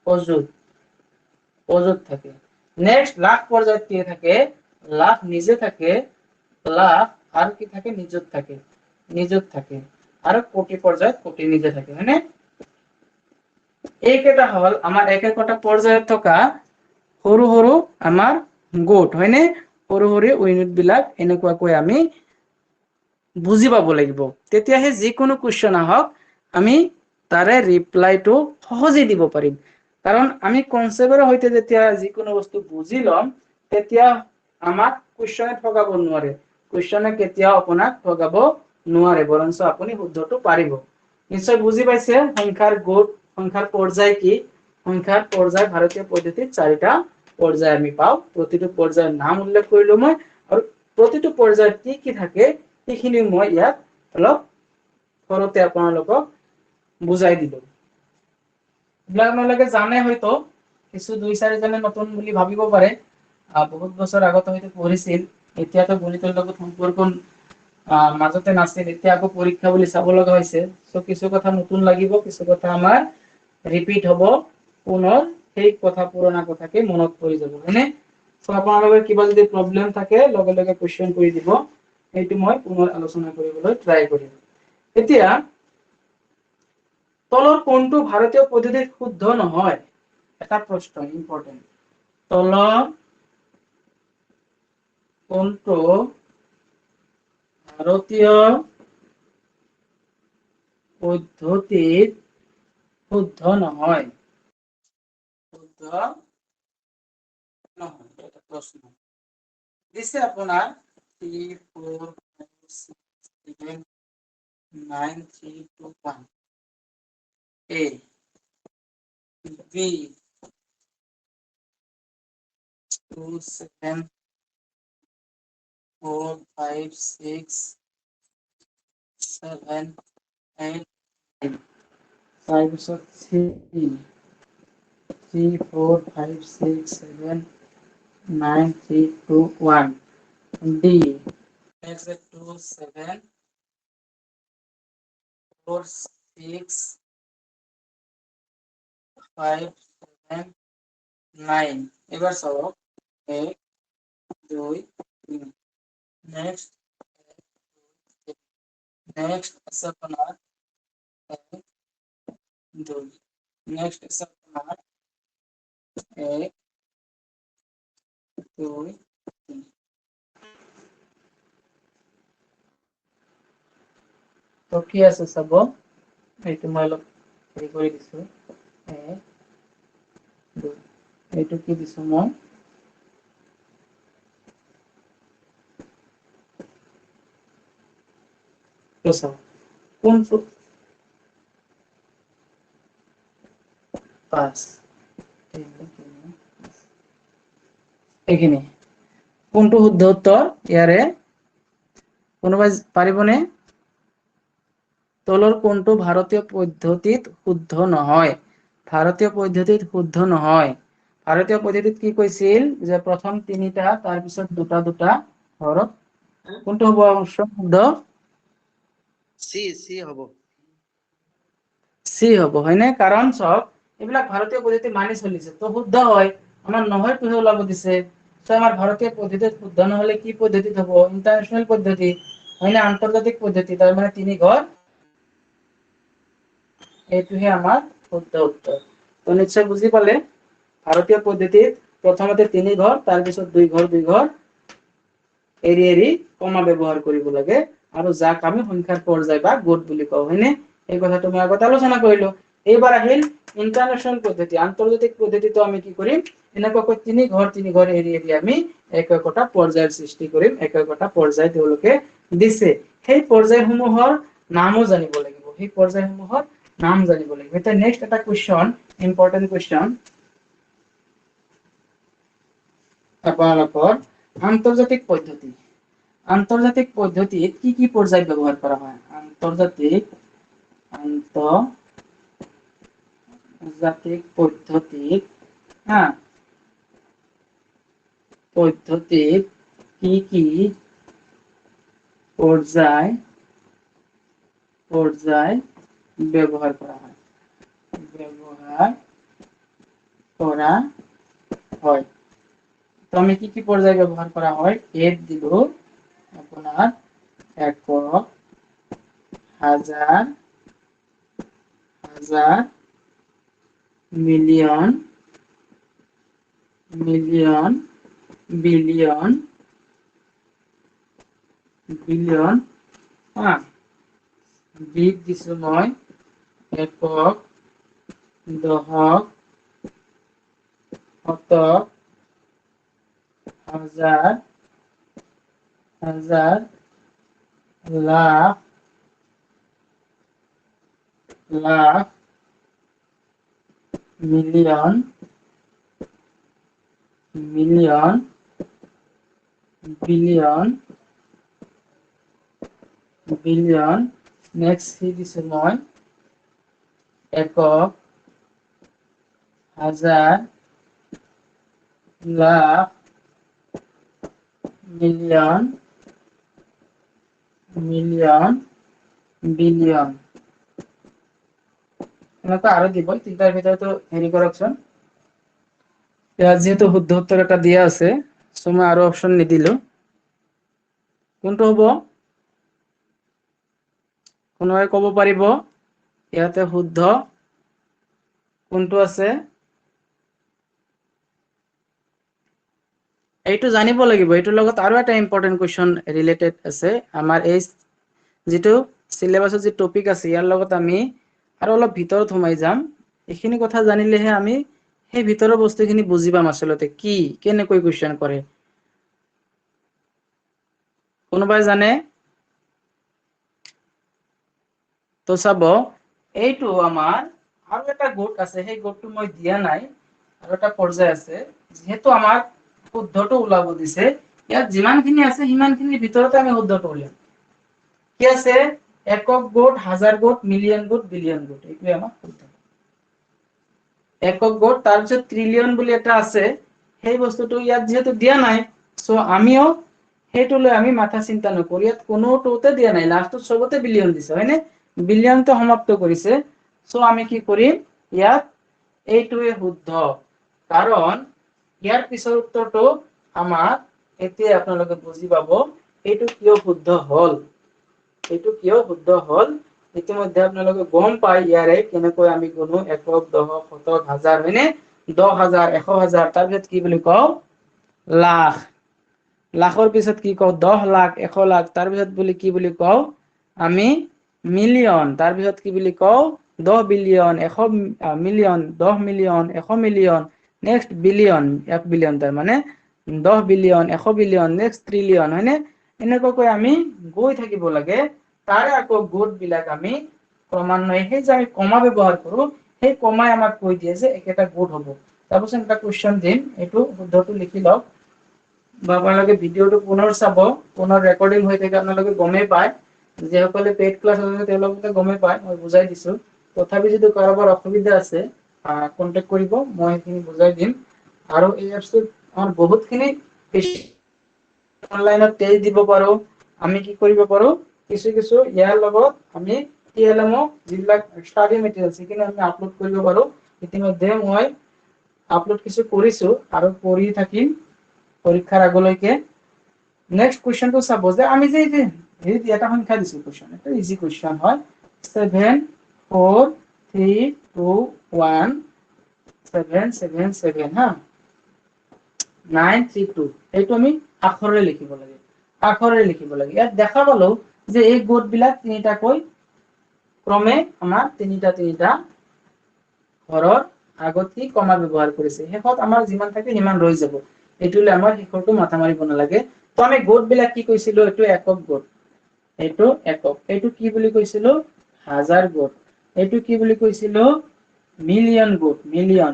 অযুত, অযুত থাকে। নেক্সট লাখ পৰ্যায়ত কি থাকে, লাখ নিজে থাকে, লাখ আৰু কি থাকে নিযুত থাকে, নিযুত থাকে। আৰু কোটি পৰ্যায়ত কোটি নিজে থাকে হয়নে। এইকেইটা হল আমাৰ এক একোটা পৰ্যায়ত থকা সৰু সৰু আমাৰ গোট হয়নে, সৰু সৰু ইউনিট বিলাক এনেকুৱাকৈ আমি বুজি পাব লাগিব, তেতিয়াহে যিকোনো কুৱেশ্যন আহক আমি তাৰে ৰিপ্লাইটো সহজে দিব পাৰিম। কাৰণ আমি কনচেপ্টৰ সৈতে যেতিয়া যিকোনো বস্তু বুজি লম তেতিয়া আমাক কুৱেশ্যনে ঠগাব নোৱাৰে, কুৱেশ্যনে কেতিয়াও আপোনাক ঠগাব নোৱাৰে, বৰঞ্চ আপুনি শুদ্ধটো পাৰিব। নিশ্চয় বুজি পাইছে সংখ্যাৰ গোট, সংখ্যাৰ পৰ্যায় কি, সংখ্যাৰ পৰ্যায় ভাৰতীয় পদ্ধতিত চাৰিটা পৰ্যায় আমি পাওঁ। প্ৰতিটো পৰ্যায়ৰ নাম উল্লেখ কৰিলো মই, আৰু প্ৰতিটো পৰ্যায়ত কি কি থাকে সেইখিনি মই ইয়াত অলপ ঘৰতে আপোনালোকক বুজাই দিলো। এইবিলাক আপোনালোকে জানে হয়তো, কিছু দুই চাৰিজনে নতুন বুলি ভাবিব পাৰে, বহুত বছৰ আগতে হয়তো পঢ়িছিল, এতিয়াতো গণিতৰ লগত সম্পৰ্ক মাজতে নাছিল, এতিয়া আকৌ পৰীক্ষা বুলি চাব লগা হৈছে। চ' কিছু কথা নতুন লাগিব, কিছু কথা আমাৰ ৰিপিট হব, পুনৰ সেই কথা পুৰণা কথাকে মনত পৰি যাব হয়নে। চ' আপোনালোকৰ কিবা যদি প্ৰব্লেম থাকে লগে লগে কুৱেশ্যন কৰি দিব, সেইটো মই পুনৰ আলোচনা কৰিবলৈ ট্ৰাই কৰিম। এতিয়া তলৰ কোনটো ভাৰতীয় পদ্ধতিত শুদ্ধ নহয়, এটা প্ৰশ্ন ইম্পৰ্টেণ্ট, তলৰ কোনটো ভাৰতীয় পদ্ধতিত শুদ্ধ নহয়, শুদ্ধ নহয়, এটা প্ৰশ্ন দিছে আপোনাৰ 3 4 5 6 7 9 3 2 1, A, B 2 7 4 5 6 7 8 তাৰপিছত 3 3 4 5 6 7 9 3 2 1 D next 2 7 4 6 5 7 9 এবার সব 1 2 3 নেক্সট নেক্সট আছে আপনার 1 2 নেক্সট আছে আপনার 1 2 3 তো কি আছে সব এইটো মই অলপ হেৰি কৰি দিছো 1 2 এইটো কি দিছো মই তো চাও কোনটো 5 এইখিনি কোনটো শুদ্ধ উত্তৰ ইয়াৰে কোনোবাই পাৰিবনে তলৰ কোনটো ভাৰতীয় পদ্ধতিত শুদ্ধ নহয় ভাৰতীয় পদ্ধতিত শুদ্ধ নহয় ভাৰতীয় পদ্ধতিত কি কৈছিল যে প্ৰথম তিনিটা তাৰ পিছত দুটা দুটা হৰত কোনটো হ'ব শুদ্ধ সি হ'ব সি হ'ব হয়নে কাৰণ সব এইবিলাক ভাৰতীয় পদ্ধতি মানি চলিছে তো শুদ্ধ হয় আমাৰ নহয়টোহে ওলাব দিছে তো আমাৰ ভাৰতীয় পদ্ধতিত শুদ্ধ নহলে কি পদ্ধতিত হ'ব ইন্টাৰনেশনাল পদ্ধতি হয়নে আন্তৰ্জাতিক পদ্ধতি তাৰ মানে তিনি ঘৰ এইটোহে আমাৰ শুদ্ধ উত্তৰ তো নিশ্চয় বুজি পালে ভাৰতীয় পদ্ধতিত প্ৰথমতে তিনি ঘৰ তাৰ পিছত দুই ঘৰ এৰি এৰি কমা ব্যৱহাৰ কৰিব লাগে আৰু যাক আমি সংখ্যাৰ পৰ্যায় বা গোট বুলি কওঁ হয়নে এই কথাটো মই আগত আলোচনা কৰিলো এইবাৰ আহিল ইন্টাৰনেশনাল পদ্ধতি আন্তৰ্জাতিক পদ্ধতিটো আমি কি কৰিম এনেকৈ তিনি ঘৰ এৰি এৰি আমি এককটা পৰ্যায়ৰ সৃষ্টি কৰিম এককটা পৰ্যায় তেওঁলোকে দিছে সেই পৰ্যায়সমূহৰ নামও জানিব লাগিব সেই পৰ্যায়সমূহৰ নাম জানিব লাগিব এটা নেক্সট এটা কোৱেশ্চন ইম্পৰ্টেন্ট কোৱেশ্চন আপোনালোকৰ আন্তৰ্জাতিক পদ্ধতিত কি পৰ্যায় ব্যৱহাৰ কৰা হয় আন্তৰ্জাতিক পদ্ধতিত পদ্ধতিত কি পৰ্যায় ব্যৱহাৰ কৰা হয় তো আমি কি পৰ্যায় ব্যৱহাৰ কৰা হয় এত দিলো আপোনাৰ একক হাজাৰ হাজাৰ মিলিয়ন বিলিয়ন বিত দিছো মই একক দশক শতক হাজাৰ লাখ মিলিয়ন বিলিয়ন নেক্সট কি দিছো মই একক হাজাৰ লাখ মিলিয়ন বিলিয়ন এনেকুৱা আৰু দিব তিনটাৰ ভিতৰতো হেৰি কৰকচোন ইয়াত যেহেতু শুদ্ধ উত্তৰ এটা দিয়া আছে সো মই আৰু অপশন নিদিলো কোনটো হ'ব কোনোবাই ক'ব পাৰিব ইয়াতে শুদ্ধ কোনটো আছে এইটো জানিব লাগিব এইটোৰ লগত আৰু এটা ইম্পৰ্টেন্ট কোৱেশ্চন ৰিলেটেড আছে আমাৰ এই যেটো সিলেবাসৰ যে টপিক আছে ইয়াৰ লগত আমি আৰু অলপ ভিতৰত সোমাই যাম এইখিনি কথা জানিলেহে আমি সেই ভিতৰৰ বস্তুখিনি বুজি পাম আসলতে কি কেনেকৈ কোৱেশ্চন কৰে কোনোবাই জানে তো চাব এইটো আমাৰ আৰু এটা গোট আছে সেই গোটটো মই দিয়া নাই আৰু এটা পৰ্যায় আছে যেহেতু আমাৰ শুদ্ধটো ওলাব দিছে ইয়াত যিমানখিনি আছে সিমানখিনিৰ ভিতৰতে আমি শুদ্ধটো উলিয়াম কি আছে একক গোট, হাজাৰ গোট, মিলিয়ন গোট, বিলিয়ন গোট, এইটোৱে আমাৰ শুদ্ধ। একক গোট, তাৰপিছত ট্ৰিলিয়ন বুলি এটা আছে, সেই বস্তুটো ইয়াত যেহেতু দিয়া নাই, সো আমিও সেইটো লৈ আমি মাথা চিন্তা নকৰো, ইয়াত কোনোটোতে দিয়া নাই, লাষ্টত চবতে বিলিয়ন দিছে, হয়নে? বিলিয়নটো সমাপ্ত কৰিছে, সো আমি কি কৰিম, ইয়াত এইটোৱে শুদ্ধ, কাৰণ ইয়াৰ পিছৰ উত্তৰটো আমাৰ এতিয়া আপোনালোকে বুজি পাব এইটো কিয় শুদ্ধ হল, এইটো কিয় শুদ্ধ হল। ইতিমধ্যে আপোনালোকে গম পায় ইয়াৰে কেনেকৈ আমি কোনো একক, দশক, শতক, হাজাৰ, হয়নে? 10,000, 100,000, তাৰপিছত কি বুলি কওঁ, লাখ, লাখৰ পিছত কি কওঁ, 10 লাখ, 100 লাখ, তাৰপিছত কি বুলি কওঁ আমি মিলিয়ন, তাৰপিছত কি বুলি কওঁ 10 billion, 100 million, 10 million, 100 million, next billion, 1 billion, তাৰ মানে 10 বিলিয়ন, 100 বিলিয়ন, নেক্সট ট্ৰিলিয়ন, হয়নে? এনেকৈ আমি গৈ থাকিব লাগে। তাৰে আকৌ গোট বিলাক আমি ক্ৰমান্বয়ে, সেই যে আমি কমা ব্যৱহাৰ কৰো, সেই কমাই আমাক কৈ দিয়ে যে একেটা গোট হব। তাৰপিছত এটা কুৱেশ্যন দিম, এইটো শুদ্ধটো লিখি লওক, বা আপোনালোকে ভিডিঅ'টো পুনৰ চাব, পুনৰ ৰেকৰ্ডিং হৈ থাকে, আপোনালোকে গমেই পায়, যিসকলে পেইড ক্লাছ আছে তেওঁলোকে গমেই পায়, মই বুজাই দিছো। তথাপি যদি কাৰোবাৰ অসুবিধা আছে কন্টেক্ট কৰিব, মই সেইখিনি বুজাই দিম। আৰু এই এপছটোত আমাৰ বহুতখিনি অনলাইনত টেষ্ট দিব পাৰো, আমি কি কৰিব পাৰো, কিছু ইয়াৰ লগত আমি TLM যিবিলাক ষ্টাডি মেটেৰিয়েলছ সেইখিনি আমি আপলোড কৰিব পাৰো। ইতিমধ্যে মই আপলোড কিছু কৰিছো আৰু কৰি থাকিম পৰীক্ষাৰ আগলৈকে। নেক্সট কুৱেশ্যনটো চাব, যে আমি যে এটা সংখ্যা দিছো, কুৱেশ্যন এটা ইজি কুৱেশ্যন হয়, 7 4 3 2 1 7 7 7, হা, 9 3 2, এইটো আমি আখৰেৰে লিখিব লাগে, আখৰেৰে লিখিব লাগে। ইয়াত দেখা পালো যে এই গোট বিলাক তিনিটাকৈ ক্ৰমে আমাৰ তিনিটা ঘৰৰ আগত কি কমা ব্যৱহাৰ কৰিছে, শেষত আমাৰ যিমান থাকে সিমান ৰৈ যাব, এইটোলে আমাৰ শেষৰটো মাথা মাৰিব নালাগে। তো আমি গোট বিলাক কি কৈছিলো, এইটো একক গোট, এইটো একক, এইটো কি বুলি কৈছিলো, হাজাৰ গোট, এইটো কি বুলি কৈছিলো, মিলিয়ন গোট, মিলিয়ন,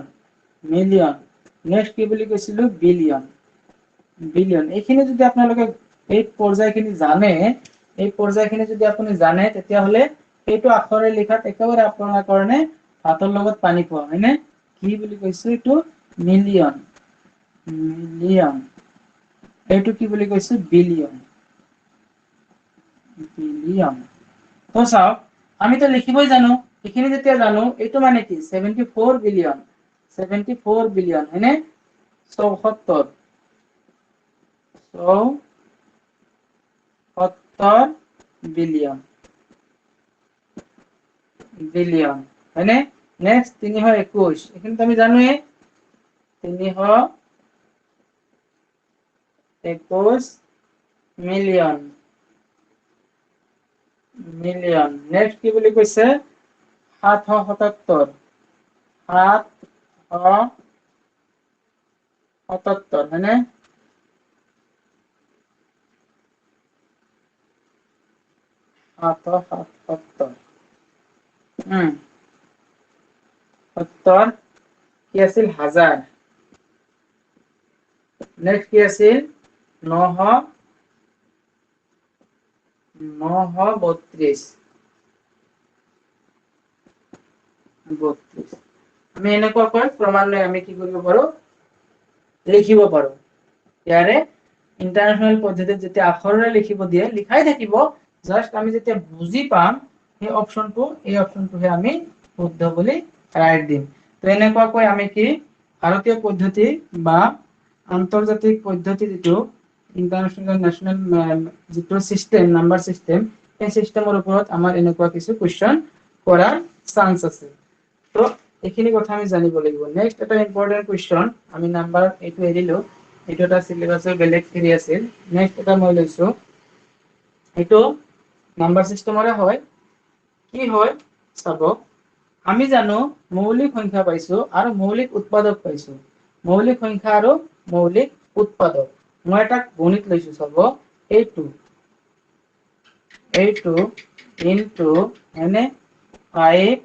মিলিয়ন, নেক্সট কি বুলি কৈছিলো, বিলিয়ন, বিলিয়ন। এইখিনি যদি আপোনালোকে এই পৰ্যায়খিনি জানে, এই পৰ্যায়খিনি যদি আপুনি জানে, তেতিয়াহ'লে এইটো আখৰে লিখাত একেবাৰে আপোনাৰ কাৰণে ভাতৰ লগত পানী খোৱা, হয়নে? কি বুলি কৈছো, এইটো মিলিয়ন, মিলিয়ন, এইটো কি বুলি কৈছো, বিলিয়ন, বিলিয়ন। তো চাওক, আমিতো লিখিবই জানো, এইখিনি যেতিয়া জানো, এইটো মানে কি 74 বিলিয়ন, 74 বিলিয়ন, হয়নে? 74 বিলিয়ন, বিলিয়ন, হয়নে? নেক্সট 321, এইখিনি আমি জানোৱে, 321 মিলিয়ন, মিলিয়ন। নেক্সট কি বুলি কৈছে, 777, 777, হয়নে? 777, 70 কি আছিল, হাজাৰ। নেক্সট কি আছিল, 932, আমি এনেকুৱাকৈ ক্ৰমান্বয়ে আমি কি কৰিব পাৰো, লিখিব পাৰো। ইয়াৰে ইন্টাৰনেশ্যনেল পদ্ধতিত যেতিয়া আখৰেৰে লিখিব দিয়ে, লিখাই থাকিব, জাস্ট আমি যেতিয়া বুজি পাম, এই অপশনটোহে আমি শুদ্ধ বুলি ৰাইট দিম। তো এনেকুৱাকৈ আমি কি ভাৰতীয় পদ্ধতি বা আন্তৰ্জাতিক পদ্ধতি, যিটো ইন্টাৰনেশ্যনেল নেশ্যনেল যিটো সিস্টেম, নাম্বাৰ সিস্টেম, সেই সিস্টেমৰ ওপৰত আমাৰ এনেকুৱা কিছু কুৱেশ্যন কৰাৰ চান্স আছে। তো এইখিনি কথা আমি জানিব লাগিব। নেক্সট এটা ইম্পৰ্টেন্ট কুৱেশ্যন, আমি নাম্বাৰ এইটো এৰিলো, এইটো এটা সিলেবাসৰ বেলেগ হেৰি আছিল। নেক্সট এটা মই লৈছো, এইটো নাম্বাৰ সিস্টেমৰে হয়। কি হয় চাব, আমি জানো মৌলিক সংখ্যা পাইছো আৰু মৌলিক উৎপাদক পাইছো, মৌলিক সংখ্যা আৰু মৌলিক উৎপাদক। মই এটা গণিত লৈছো, চাব, এইটো ইনটু এনে 5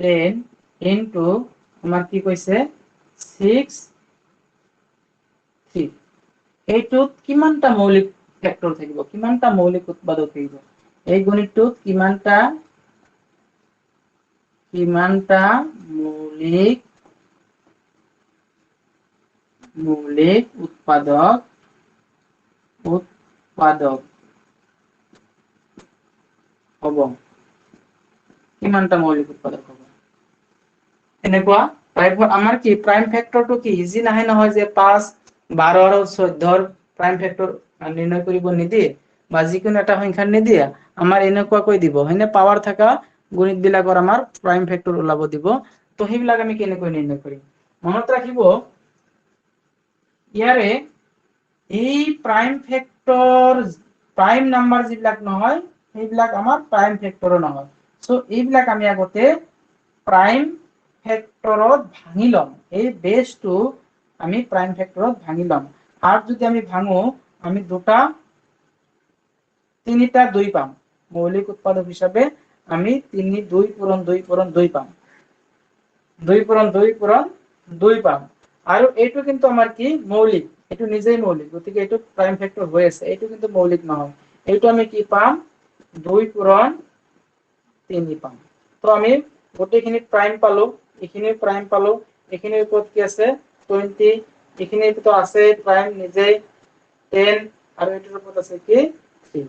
10 ইনটু আমাৰ কি কৈছে 6 3, এইটোত কিমানটা মৌলিক ফেক্টৰ থাকিব, কিমানটা মৌলিক উৎপাদক থাকিব, এই গণিতটোত কিমানটা মৌলিক উৎপাদক হ'ব, কিমানটা মৌলিক উৎপাদক হ'ব এনেকুৱা। আমাৰ কি প্ৰাইম ফেক্টৰটো কি ইজি নাহে নহয়, যে 5, 12 আৰু 14 প্ৰাইম ফেক্টৰ নিৰ্ণয় কৰিব নিদিয়ে বা যিকোনো এটা সংখ্যা নিদিয়ে, আমাৰ এনেকুৱাকৈ দিব হয়নে, পাৱাৰ থকা গণিত বিলাকৰ আমাৰ প্ৰাইম ফেক্টৰ ওলাব দিব। তো সেইবিলাক আমি কেনেকৈ নিৰ্ণয় কৰিম, মনত ৰাখিব ইয়াৰে এই প্ৰাইম ফেক্টৰ প্ৰাইম নাম্বাৰ যিবিলাক নহয় সেইবিলাক আমাৰ প্ৰাইম ফেক্টৰো নহয়। সো এইবিলাক আমি আগতে প্ৰাইম ফেক্টৰত ভাঙি ল'ম, এই বেসটো আমি প্ৰাইম ফেক্টৰত ভাঙি ল'ম। আৰু যদি আমি ভাঙো আমি তিনিটা 2 পাম, মৌলিক উৎপাদক হিসাবে আমি 2 পূৰণ 2 পূৰণ 2 পাম, 2 পূৰণ 2 পূৰণ 2 পাম। আৰু এইটো কিন্তু আমাৰ কি মৌলিক, এইটো নিজেই মৌলিক, গতিকে এইটো প্ৰাইম ফেক্টৰ হৈ আছে, এইটো কিন্তু মৌলিক নহয়। এইটো আমি কি পাম 2 পূৰণ 3 পাম। তো আমি গোটেইখিনি প্ৰাইম পালো, এইখিনি প্ৰাইম পালো, এইখিনিৰ ওপৰত কি আছে 20, এইখিনিতো আছে প্ৰাইম নিজেই 10 আৰু এইটোৰ ওপৰত আছে কি 3।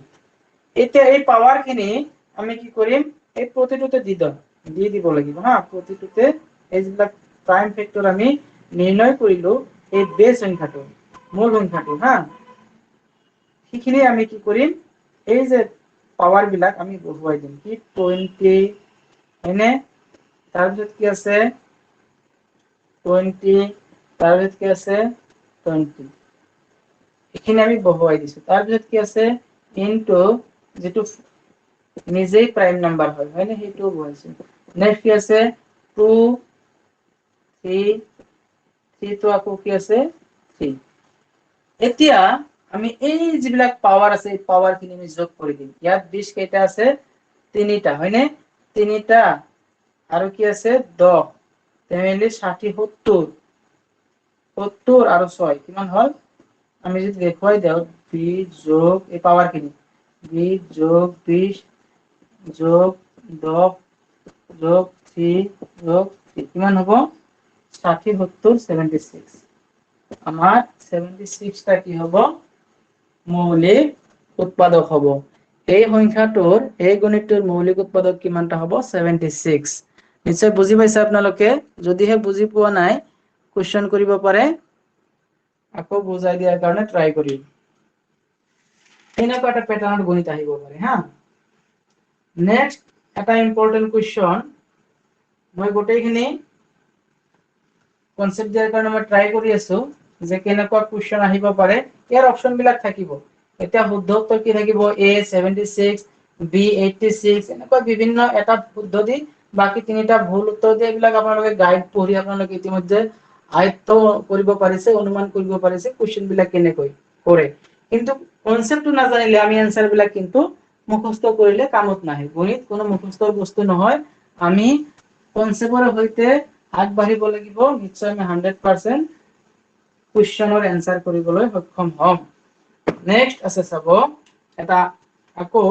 এতিয়া এই পাৱাৰ খিনি আমি কি কৰিম, এই প্ৰতিটোতে দি দিব লাগিব হা, প্ৰতিটোতে এই যিবিলাক প্ৰাইম ফেক্টৰ আমি নিৰ্ণয় কৰিলো এই বেস সংখ্যাটো মূল সংখ্যাটো হা, সেইখিনি আমি কি কৰিম এই যে পাৱাৰ বিলাক আমি বহুৱাই দিম, কি 20 হয়নে, তাৰপিছত কি আছে 20, তাৰপিছত কি আছে 20, এইখিনি আমি বহুৱাই দিছো। তাৰপিছত কি আছে ইনটু যেটো নিজেই প্ৰাইম নাম্বাৰ হয় নে, সেইটো বহুৱাইছো। নেক্সট কি আছে 2, 3 তো আকৌ কি আছে 3। এতিয়া আমি এই যিবিলাক পাৱাৰ আছে এই পাৱাৰ খিনি আমি যোগ কৰি দিম। ইয়াত 20 কেইটা আছে 3টা হয়নে, 3টা আৰু কি আছে 10, তেনে 60 70 আৰু 6 কিমান হল, আমি যদি দেখুৱাই দিওঁ 20 যোগ এই পাৱাৰ খিনি 20 যোগ 20 যোগ 10 যোগ 3 যোগ 3 কিমান হ'ব 60 70 76। আমাৰ 76টা কি হ'ব মৌলিক উৎপাদক হ'ব। এই সংখ্যাটোৰ এই গণিতটোৰ মৌলিক উৎপাদক কিমানটা হ'ব 76। নিশ্চয় বুজি পাইছে আপোনালোকে, যদিহে বুজি পোৱা নাই কোৱেশ্চন কৰিব পাৰে, আকৌ বুজাই দিয়াৰ কাৰণে ট্ৰাই কৰিম। এনেকুৱা এটা পেটাৰ্ণত গণিত আহিব পাৰে হা। নেক্সট এটা ইম্পৰ্টেন্ট কুৱেশ্চন, মই গোটেইখিনি কনসেপ্ট দিয়াৰ কাৰণে মই ট্ৰাই কৰি আছো যে কেনেকুৱা কুৱেশ্চন আহিব পাৰে। ইয়াৰ অপচন বিলাক থাকিব, এতিয়া শুদ্ধ উত্তৰ কি থাকিব A 76, B 86, এনেকুৱা বিভিন্ন এটা শুদ্ধ দি বাকি 3টা ভুল উত্তৰ দিয়ে। এইবিলাক আপোনালোকে গাইড পঢ়ি আপোনালোকে ইতিমধ্যে আয়ত্ত কৰিব পাৰিছে, অনুমান কৰিব পাৰিছে কুৱেশ্চন বিলাক কেনেকৈ কৰে। কিন্তু কনসেপ্টটো নাজানিলে আমি এনসাৰ বিলাক কিন্তু মুখস্থ কৰিলে কামত নাহে। গণিত কোনো মুখস্থৰ বস্তু নহয়, আমি কনসেপ্টৰ সৈতে আগবাঢ়িব লাগিব, নিশ্চয় আমি 100% কুৱেশ্চনৰ এনসাৰ কৰিবলৈ সক্ষম হ'ম। নেক্সট আছে চাব, এটা আকৌ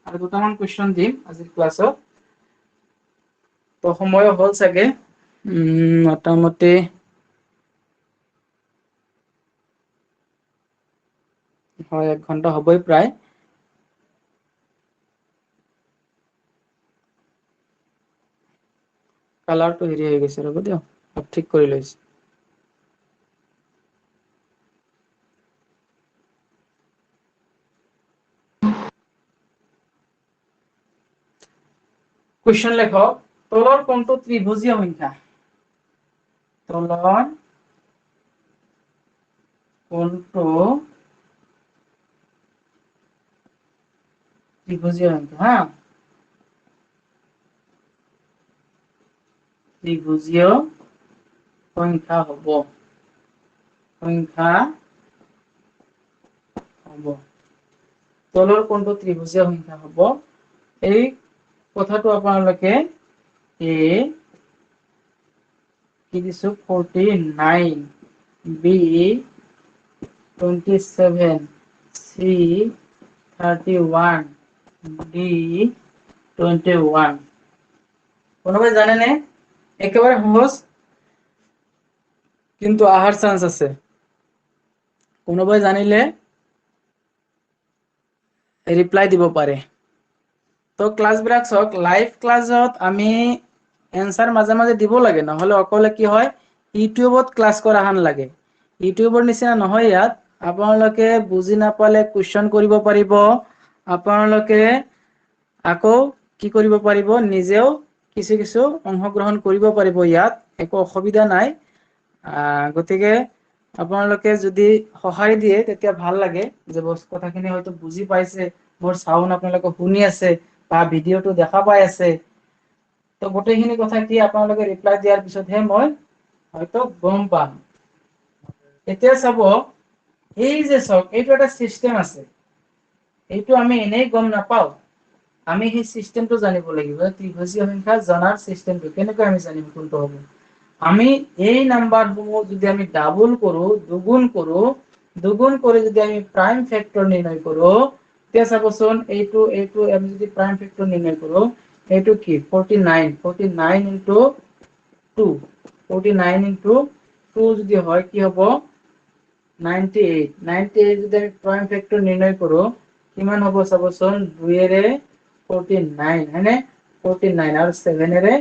আৰু দুটামান কুৱেশ্চন দিম আজিৰ ক্লাছত। তো সময় হ'ল চাগে মোটামুটি হয় 1 ঘন্টা হ'বই প্ৰায়। কালাৰটো হেৰি হৈ গৈছে, ৰ'ব দিয়ক ঠিক কৰি লৈছো। কুৱেশ্চন লেখক, তলৰ কোনটো ত্ৰিভুজীয় সংখ্যা, তলৰ কোনটো ত্ৰিভুজীয় সংখ্যা হ্যাঁ, ত্ৰিভুজীয় সংখ্যা হব, তলৰ কোনটো ত্ৰিভুজীয় সংখ্যা হব, এই কথাটো আপোনালোকে কি দিছো 49, B 27, C 31, D21 কোনোবাই জানে নে একেবারে সহজ কিন্তু আহার চান্স আছে কোনোবাই জানিলে রিপ্লাই দিব পাৰে তো ক্লাস বিলাক চাওক লাইভ ক্লাছত আমি এনসার মাঝে মাঝে দিব লাগে নহলে অকলে কি হয় ইউটিউবত ক্লাস কৰা হান লাগে ইউটিউবৰ নিচিনা নহয় ইয়াত আপোনালোকে বুজি নাপালে কোৱেশ্চন কৰিব পাৰিব আপোনালোকে আকৌ কি কৰিব পাৰিব নিজেও কিছু কিছু অংশগ্ৰহণ কৰিব পাৰিব ইয়াত একো অসুবিধা নাই গতিকে আপোনালোকে যদি সহায় দিয়ে তেতিয়া ভাল লাগে যে কথাখিনি হয়তো বুজি পাইছে মোৰ সাউন্ড আপোনালোকে শুনি আছে বা ভিডিওটো দেখা পাই আছে তো গোটেইখিনি কথা কি আপোনালোকে ৰিপ্লাই দিয়াৰ পিছতহে মই হয়তো গম পাম এতিয়া চাব এই যে চাওক এইটো এটা সিস্টেম আছে এইটো আমি এনেই গম নাপাও আমি সেই সিস্টেমটো জানিব লাগিব ত্ৰিভুজীয় সংখ্যা জনাৰ সিস্টেমটো কেনেকৈ আমি জানিম কোনটো হ'ব আমি এই নাম্বাৰসমূহ যদি আমি ডাবল কৰো দুগুণ কৰি যদি আমি প্ৰাইম ফেক্টৰ নিৰ্ণয় কৰো তেতিয়া চাবচোন এইটো আমি যদি প্ৰাইম ফেক্টৰ নিৰ্ণয় কৰো এইটো কি 49 ইনটু 2 49 ইনটু 2 যদি হয় কি হ'ব 98 যদি আমি প্ৰাইম ফেক্টৰ নিৰ্ণয় কৰো কিমান হ'ব চাবচোন 2 এৰে 49 হয়নে 49 আৰু 7 এৰে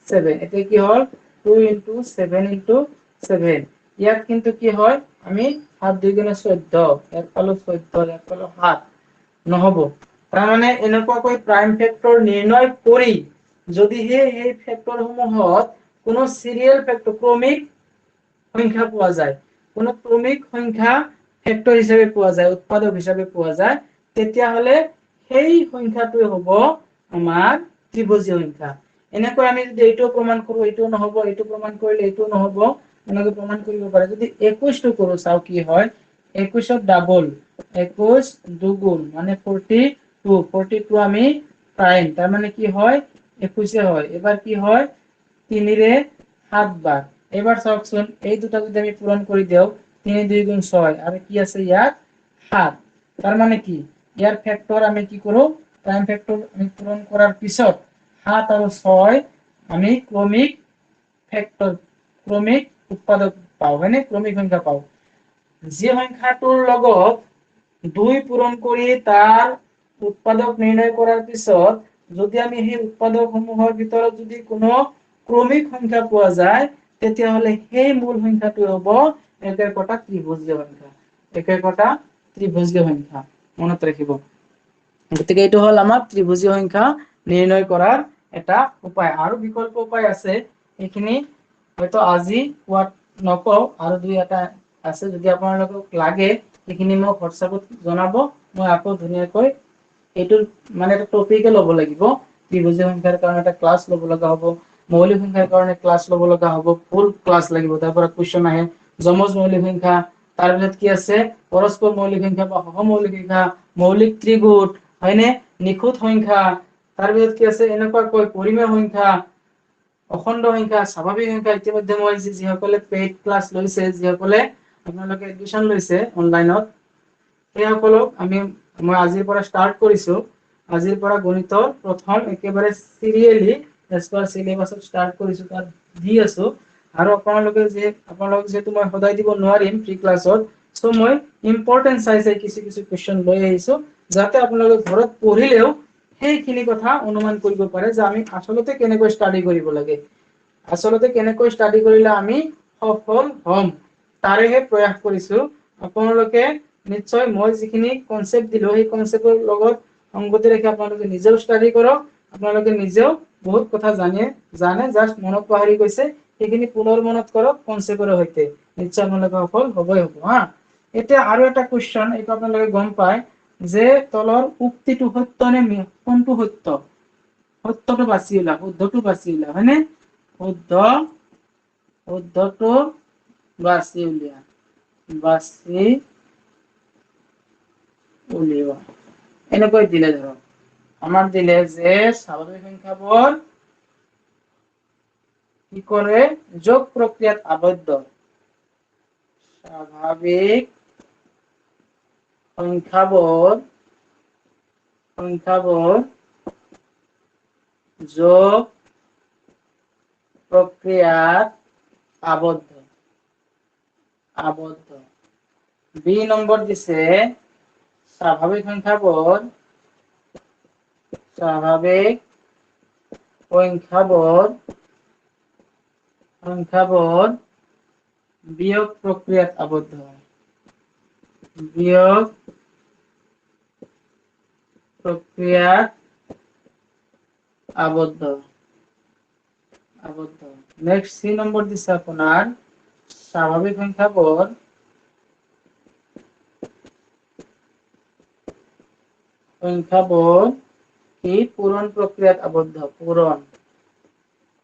7 এতিয়া কি হ'ল 2 ইনটু 7 ইনটু 7 ইয়াত কিন্তু কি হয় আমি 7 2 গুণে 14 ইয়াত পালো 14 ইয়াত পালো 7 নহব তাৰ মানে এনেকুৱাকৈ প্ৰাইম ফেক্টৰ নিৰ্ণয় কৰি যদিহে এই ফেক্টৰসমূহত কোনো সিৰিয়েল ফেক্টৰ ক্ৰমিক সংখ্যা পোৱা যায় কোনো ক্ৰমিক সংখ্যা ফেক্টৰ হিচাপে পোৱা যায় উৎপাদক হিচাপে পোৱা যায় তেতিয়া হলে সেই সংখ্যাটোই হ'ব আমাৰ ত্ৰিভুজীয় সংখ্যা এনেকৈ আমি যদি এইটো প্ৰমাণ কৰো এইটো নহব এইটো প্ৰমাণ কৰিলে এইটো নহব এনেকৈ প্ৰমাণ কৰিব পাৰে যদি 21 টো কৰো চাও কি হয় 21 ৰ ডাবল 21 দুগুণ মানে 42 আমি প্ৰাইম তাৰ মানে কি হয় 21 হয় এবাৰ কি হয় 3 ৰে 7 বাৰ এবাৰ চাওকচোন এই দুটা যদি আমি পূৰণ কৰি দিও 3 2 গুণ 6 আৰু কি আছে ইয়াত 7 তাৰ মানে কি ইয়াৰ ফেক্টৰ আমি কি কৰো প্ৰাইম ফেক্টৰ আমি পূৰণ কৰাৰ পিছত 7 আৰু 6 আমি ক্ৰমিক ফেক্টৰ ক্ৰমিক উৎপাদক পাও হয়নে ক্ৰমিক সংখ্যা পাও যি সংখ্যাটোৰ লগত 2 পূৰণ কৰি তাৰ উৎপাদক নিৰ্ণয় কৰাৰ পিছত যদি আমি সেই উৎপাদকসমূহৰ ভিতৰত যদি কোনো ক্ৰমিক সংখ্যা পোৱা যায় তেতিয়া হলে সেই মূল সংখ্যাটো হ'ব একেকটা ত্ৰিভুজীয় সংখ্যা একেকটা ত্ৰিভুজীয় সংখ্যা মনত ৰাখিব গতিকে এইটো হল আমাৰ ত্ৰিভুজীয় সংখ্যা নিৰ্ণয় কৰাৰ এটা উপায় আৰু বিকল্প উপায় আছে এইখিনি হয়তো আজি কোৱাত নকও আৰু দুই এটা আছে যদি আপোনালোকক লাগে এইখিনি মোক হোৱাটছএপত জনাব মই আকৌ ধুনীয়াকৈ এইটো মানে এটা টপিকে ল'ব লাগিব ত্ৰিভুজীয় সংখ্যাৰ কাৰণে এটা ক্লাছ ল'ব লগা হ'ব মৌলিক সংখ্যাৰ কাৰণে ক্লাছ ল'ব লগা হ'ব ফুল ক্লাছ লাগিব তাৰ পৰা কোৱেশ্চন আহে যমজ মৌলিক সংখ্যা তাৰ পিছত কি আছে পৰস্পৰ মৌলিক সংখ্যা বা সহমৌলিক সংখ্যা মৌলিক ত্ৰিগুণ হয়নে নিখুঁত সংখ্যা তাৰ পিছত কি আছে এনেকুৱাকৈ পৰিমেয় সংখ্যা অখণ্ড সংখ্যা স্বাভাৱিক সংখ্যা ইতিমধ্যে মই যিসকলে পেইড ক্লাছ লৈছে যিসকলে আপোনালোকে এডমিশন লৈছে অনলাইনত সেইসকলক মই আজিৰ পৰা ষ্টাৰ্ট কৰিছো আজিৰ পৰা গণিতৰ প্ৰথম একেবাৰে সিৰিয়েলি এজ পাৰ সিলেবাছত ষ্টাৰ্ট কৰিছো তাত দি আছো আৰু আপোনালোকে যেহেতু মই সদায় দিব নোৱাৰিম ফ্ৰী ক্লাছত সো মই ইম্পৰ্টেন্ট চাই কিছু কোৱেশ্চন লৈ আহিছো যাতে আপোনালোকে ঘৰত পঢ়িলেও সেইখিনি কথা অনুমান কৰিব পাৰে যে আমি আচলতে কেনেকৈ ষ্টাডি কৰিব লাগে আচলতে কেনেকৈ ষ্টাডি কৰিলে আমি সফল হ'ম তাৰেহে প্ৰয়াস কৰিছো আপোনালোকে নিশ্চয় মই যিখিনি কনসেপ্ট দিলো সেই কনসেপ্টৰ লগত সংগতি ৰাখি আপোনালোকে নিজেও ষ্টাডি কৰক আপোনালোকে নিজেও বহুত কথা জানে জাষ্ট মনত পাহৰি গৈছে সেইখিনি পুনৰ মনত কৰক কনসেপ্টৰ সৈতে নিশ্চয় আপোনালোকে সফল হ'বই হ'ব হা এতিয়া আৰু এটা কোৱেশ্চন এইটো আপোনালোকে গম পায় যে তলৰ উক্তিটো সত্য নে কোনটো সত্য সত্যটো বাছি উলা শুদ্ধটো বাছি উলা হয়নে শুদ্ধটো বাছি উলিওৱা এনেকৈ দিলে ধৰক আমাৰ দিলে যে স্বাভাৱিক সংখ্যাবোৰ কি কৰে যোগ প্ৰক্ৰিয়াত আবদ্ধ স্বাভাৱিক সংখ্যাবোৰ সংখ্যাবোৰ যোগ প্ৰক্ৰিয়াত আবদ্ধ। বি নম্বৰ দিছে স্বাভাবিক সংখ্যাবোৰ বিয়োগ প্ৰক্ৰিয়াত আবদ্ধ। বিয়োগ প্ৰক্ৰিয়াত আবদ্ধ। নেক্সট সি নম্বৰ দিছে আপনাৰ স্বাভাবিক সংখ্যাবোৰ কি পূৰণ প্ৰক্ৰিয়াত আবদ্ধ।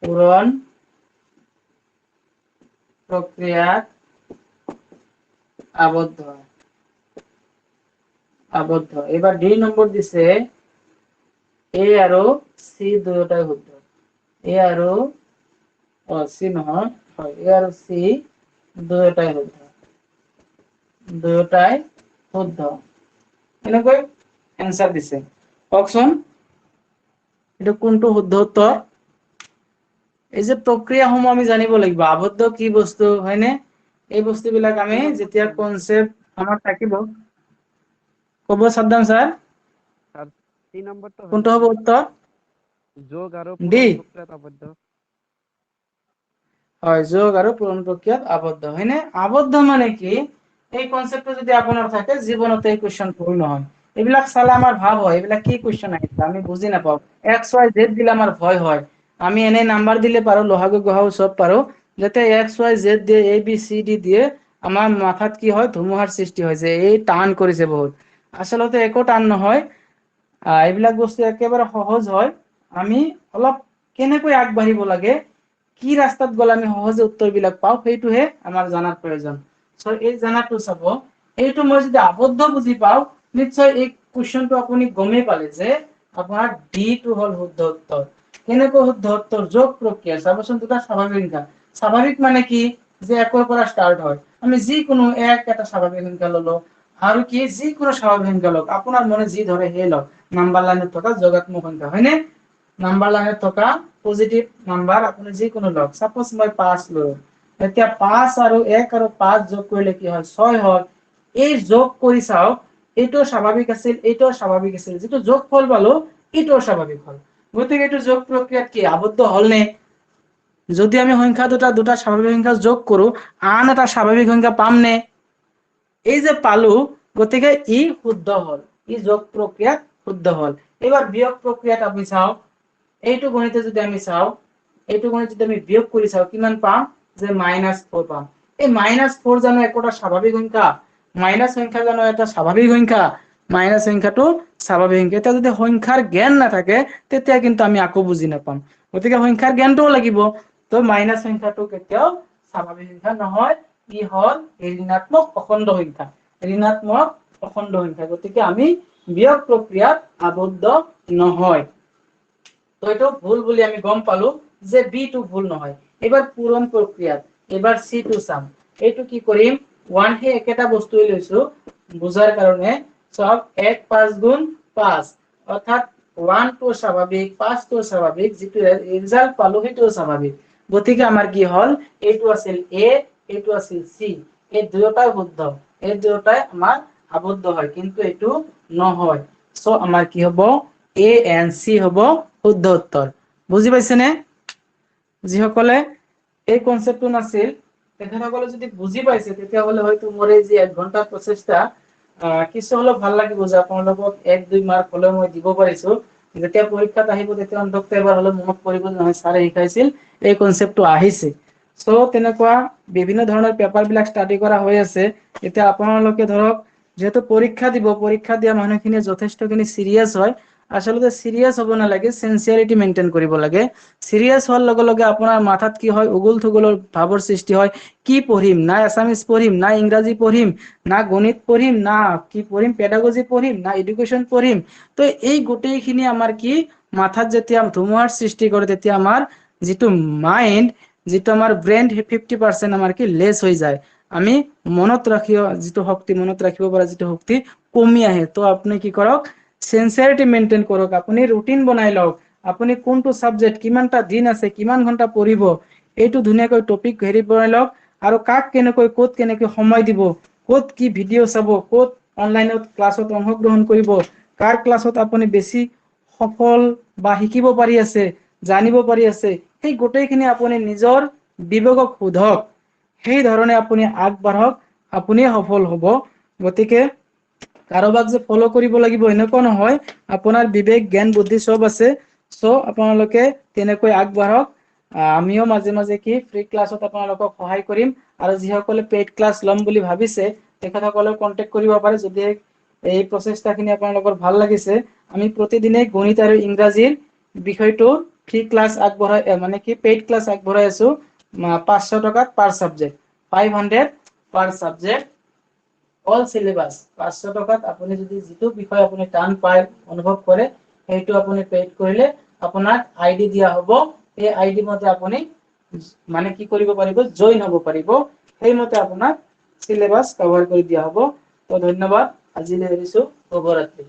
পূৰণ প্ৰক্ৰিয়াত আবদ্ধ। এবাৰ ডি নম্বৰ দিছে এ আৰু সি দুয়োটাই শুদ্ধ। এ আৰু সি নহয়, হয় এ আৰু সি দুয়োটাই শুদ্ধ। এনেকৈ এনসাৰ দিছে। কওকচোন এটা কোনটো শুদ্ধ উত্তৰ? এই যে প্ৰক্ৰিয়াসমূহ আমি জানিব লাগিব, আবদ্ধ কি বস্তু হয়নে, এই বস্তুবিলাক আমি যেতিয়া কনসেপ্ট আমাৰ থাকিব। কব সাদ্দাম স্যাৰ, স্যাৰ 3 নম্বৰটা কোনটো হ'ব হলো উত্তৰ? যোগ আৰু ডি। পূৰণ প্ৰক্ৰিয়াত আবদ্ধ। হয়, যোগ আৰু পূৰণ প্ৰক্ৰিয়াত আবদ্ধ হয়নে। আবদ্ধ মানে কি, এই কনসেপ্টটো যদি আপোনাৰ থাকে জীৱনত এই কোৱেশ্চন ভুল নহয়। এইবিলাক চালে আমাৰ ভাব হয় এইবিলাক কি কোৱেশ্চন আহিছে আমি বুজি নাপাওঁ। এক্স ওয়াই জেড দিলে আমাৰ ভয় হয়, আমি এনে নাম্বাৰ দিলে পাৰো, লহাগু গহাগু সব পাৰো। যাতে এক্স ওয়াই জেড দিয়ে এ বি সি ডি দিয়ে আমাৰ মাথাত কি হয় ধুমুহাৰ সৃষ্টি হয় যে এই টান কৰিছে বহুত। আচলতে একো টান নহয়, এইবিলাক বস্তু একেবাৰে সহজ হয়। আমি অলপ কেনেকৈ আগবাঢ়িব লাগে, কি ৰাস্তাত গ'লে আমি সহজে উত্তৰবিলাক পাওঁ সেইটোহে আমাৰ জানাৰ প্ৰয়োজন। এই জানাটো চাব, এইটো মই যদি আবদ্ধ বুজি পাওঁ নিশ্চয় এই কুৱেশ্চনটো আপুনি গমেই পালে যে আপোনাৰ ডি টো হল শুদ্ধ উত্তৰ। কেনেকৈ শুদ্ধ উত্তৰ? যোগ প্ৰক্ৰিয়া। চাবচোন দুটা স্বাভাৱিক সংখ্যা, স্বাভাৱিক মানে কি যে একৰ পৰা ষ্টাৰ্ট হয়, আমি যিকোনো এটা স্বাভাৱিক সংখ্যা ললো আৰু কি যিকোনো স্বাভাৱিক সংখ্যা লওক, আপোনাৰ মনে যি ধৰে সেই লওক। নাম্বাৰ লাইনত থকা যোগাত্মক সংখ্যা হয়নে, নাম্বাৰ লাইনত থকা পজিটিভ নাম্বাৰ আপুনি যিকোনো লওক। সাপোজ মই 5 ললো, এতিয়া 5 আৰু 1 আৰু 5 যোগ কৰিলে কি হয় 6 হয়। এই যোগ কৰি চাওক, এইটো স্বাভাৱিক আছিল, এইটো স্বাভাৱিক আছিল, যেটো যোগফল পালো এইটো স্বাভাৱিক হল। গতিকে এইটো যোগ প্ৰক্ৰিয়াত কি আবদ্ধ হল নে? যদি আমি সংখ্যা দুটা স্বাভাৱিক সংখ্যা যোগ কৰো আন এটা স্বাভাৱিক সংখ্যা পাম নে? এই যে পালো, গতিকে ই শুদ্ধ হল, ই যোগ প্ৰক্ৰিয়াত শুদ্ধ হল। এবাৰ বিয়োগ প্ৰক্ৰিয়াত আমি চাও, এইটো গণিতে যদি আমি চাও, এইটো গণিত যদি আমি বিয়োগ কৰি চাও কিমান পাম যে -4 পাম। এই -4 জানো একটা স্বাভাৱিক সংখ্যা? মাইনাস সংখ্যা জানো এটা স্বাভাৱিক সংখ্যা? মাইনাস সংখ্যাটো স্বাভাৱিক সংখ্যা। এটা যদি সংখ্যাৰ জ্ঞান নাথাকে তেতিয়া কিন্তু আমি আকো বুজি নাপাম। গতিকে সংখ্যাৰ জ্ঞানটোও লাগিব। তো মাইনাস সংখ্যাটো কেতিয়াও স্বাভাৱিক সংখ্যা নহয়, ই হল ঋণাত্মক অখণ্ড সংখ্যা। ঋণাত্মক অখণ্ড সংখ্যা, গতিকে আমি বিয়োগ প্ৰক্ৰিয়াত আবদ্ধ নহয়। তো এইটো ভুল বুলি আমি গম পালো যে বি টো ভুল নহয়। এবার পূরণ প্রক্রিয়া, এবার সি টু সাম। এইটো কি কৰিম, 1 হে একেটা বস্তুই লৈছো বুজাৰ কাৰণে। সব 1 5 গুণ 5, অৰ্থাৎ 1 টো স্বাভাৱিক 5 টো স্বাভাৱিক, যেটো ৰিজাল্ট পালো সেইটো স্বাভাৱিক। গতিকে আমাৰ কি হল, এইটো আছিল এ, এইটো আছিল সি, এই দুয়োটাই শুদ্ধ, এই দুয়োটাই আমাৰ আবদ্ধ হয়, কিন্তু এইটো নহয়। সো আমাৰ কি হ'ব, এ এণ্ড সি হ'ব শুদ্ধ উত্তৰ। বুজি পাইছেনে? যিসকলে এই কনসেপ্টটো নাছিল তেখেতসকলে যদি বুজি পাইছে তেতিয়াহলে হয়তো মোৰ এই যে 1 ঘন্টাৰ প্ৰচেষ্টা কিছু হলেও ভাল লাগিব যে আপোনালোকক 1-2 মাৰ্ক হলেও মই দিব পাৰিছো। যেতিয়া পৰীক্ষাত আহিব তেতিয়া অন্তত এবাৰ হলেও মনত পৰিব নহয় ছাৰে শিকাইছিল, এই কনসেপ্টটো আহিছে। সো তেনেকুৱা বিভিন্ন ধৰণৰ পেপাৰ বিলাক ষ্টাডি কৰা হৈ আছে। এতিয়া আপোনালোকে ধৰক যেহেতু পৰীক্ষা দিব, পৰীক্ষা দিয়া মানুহখিনি যথেষ্টখিনি সিৰিয়াস হয়। আচলতে সিৰিয়াস হ'ব নালাগে, সিনসিয়াৰিটি মেইনটেইন কৰিব লাগে। সিৰিয়াস হোৱাৰ লগে লগে আপোনাৰ মাথাত কি হয় উগুল থুগুলৰ ভাৱৰ সৃষ্টি হয়। কি পঢ়িম, না আছামিজ পঢ়িম, না ইংৰাজী পঢ়িম, না গণিত পঢ়িম, না কি পঢ়িম পেডাগজি পঢ়িম, না এডুকেশন পঢ়িম। তো এই গোটেইখিনি আমাৰ কি মাথাত যেতিয়া ধুমুহাৰ সৃষ্টি কৰে তেতিয়া আমাৰ যিটো মাইন্ড, যিটো আমাৰ ব্ৰেইন 50% আমাৰ কি লেছ হৈ যায়। আমি মনত ৰাখিব যিটো শক্তি, মনত ৰাখিব পৰা যিটো শক্তি কমি আহে। তো আপুনি কি কৰক, সিনসিয়াৰিটি মেইনটেইন কৰক, আপুনি ৰুটিন বনাই লওক, আপুনি কোনটো সাবজেক্ট কিমানটা দিন আছে, কিমান ঘন্টা পঢ়িব, এইটো ধুনীয়াকৈ টপিক হেৰি বনাই লওক, আৰু কাক কেনেকৈ ক'ত কেনেকৈ সময় দিব, ক'ত কি ভিডিঅ' চাব, ক'ত অনলাইনত ক্লাছত অংশগ্ৰহণ কৰিব, কাৰ ক্লাছত আপুনি বেছি সফল বা শিকিব পাৰি আছে, জানিব পাৰি আছে, সেই গোটেইখিনি আপুনি নিজৰ বিবেকক সোধক, সেই ধৰণে আপুনি আগবাঢ়ক, আপুনি সফল হ'ব। গতিকে কাৰোবাক যে ফলো কৰিব লাগিব এনেকুৱা নহয়, আপোনাৰ বিবেক জ্ঞান বুদ্ধি সব আছে, সো আপোনালোকে তেনেকৈ আগবাঢ়ক। আমিও মাজে মাজে কি ফ্ৰী ক্লাছত আপোনালোকক সহায় কৰিম, আৰু যিসকলে পেইড ক্লাছ ল'ম বুলি ভাবিছে তেখেতসকলে কন্টেক্ট কৰিব পাৰে। যদি এই প্ৰচেষ্টাখিনি আপোনালোকৰ ভাল লাগিছে, আমি প্ৰতিদিনে গণিত আৰু ইংৰাজীৰ বিষয়টো ফ্ৰী ক্লাছ আগবঢ়াই মানে কি পেইড ক্লাছ আগবঢ়াই আছো, 500 টকাত পাৰ সাবজেক্ট, 500 পাৰ সাবজেক্ট, অল সিলেবাস 500 টকাত। আপুনি যদি যিটো বিষয় আপুনি টান পায় অনুভৱ কৰে সেইটো আপুনি পেইড কৰিলে আপোনাক আইডি দিয়া হ'ব, এই আইডি মতে আপুনি মানে কি কৰিব পাৰিব, জইন হ'ব পাৰিব, সেইমতে আপোনাক সিলেবাস কভাৰ কৰি দিয়া হ'ব। তো ধন্যবাদ, আজিলৈ এৰিছো, শুভৰাত্ৰি।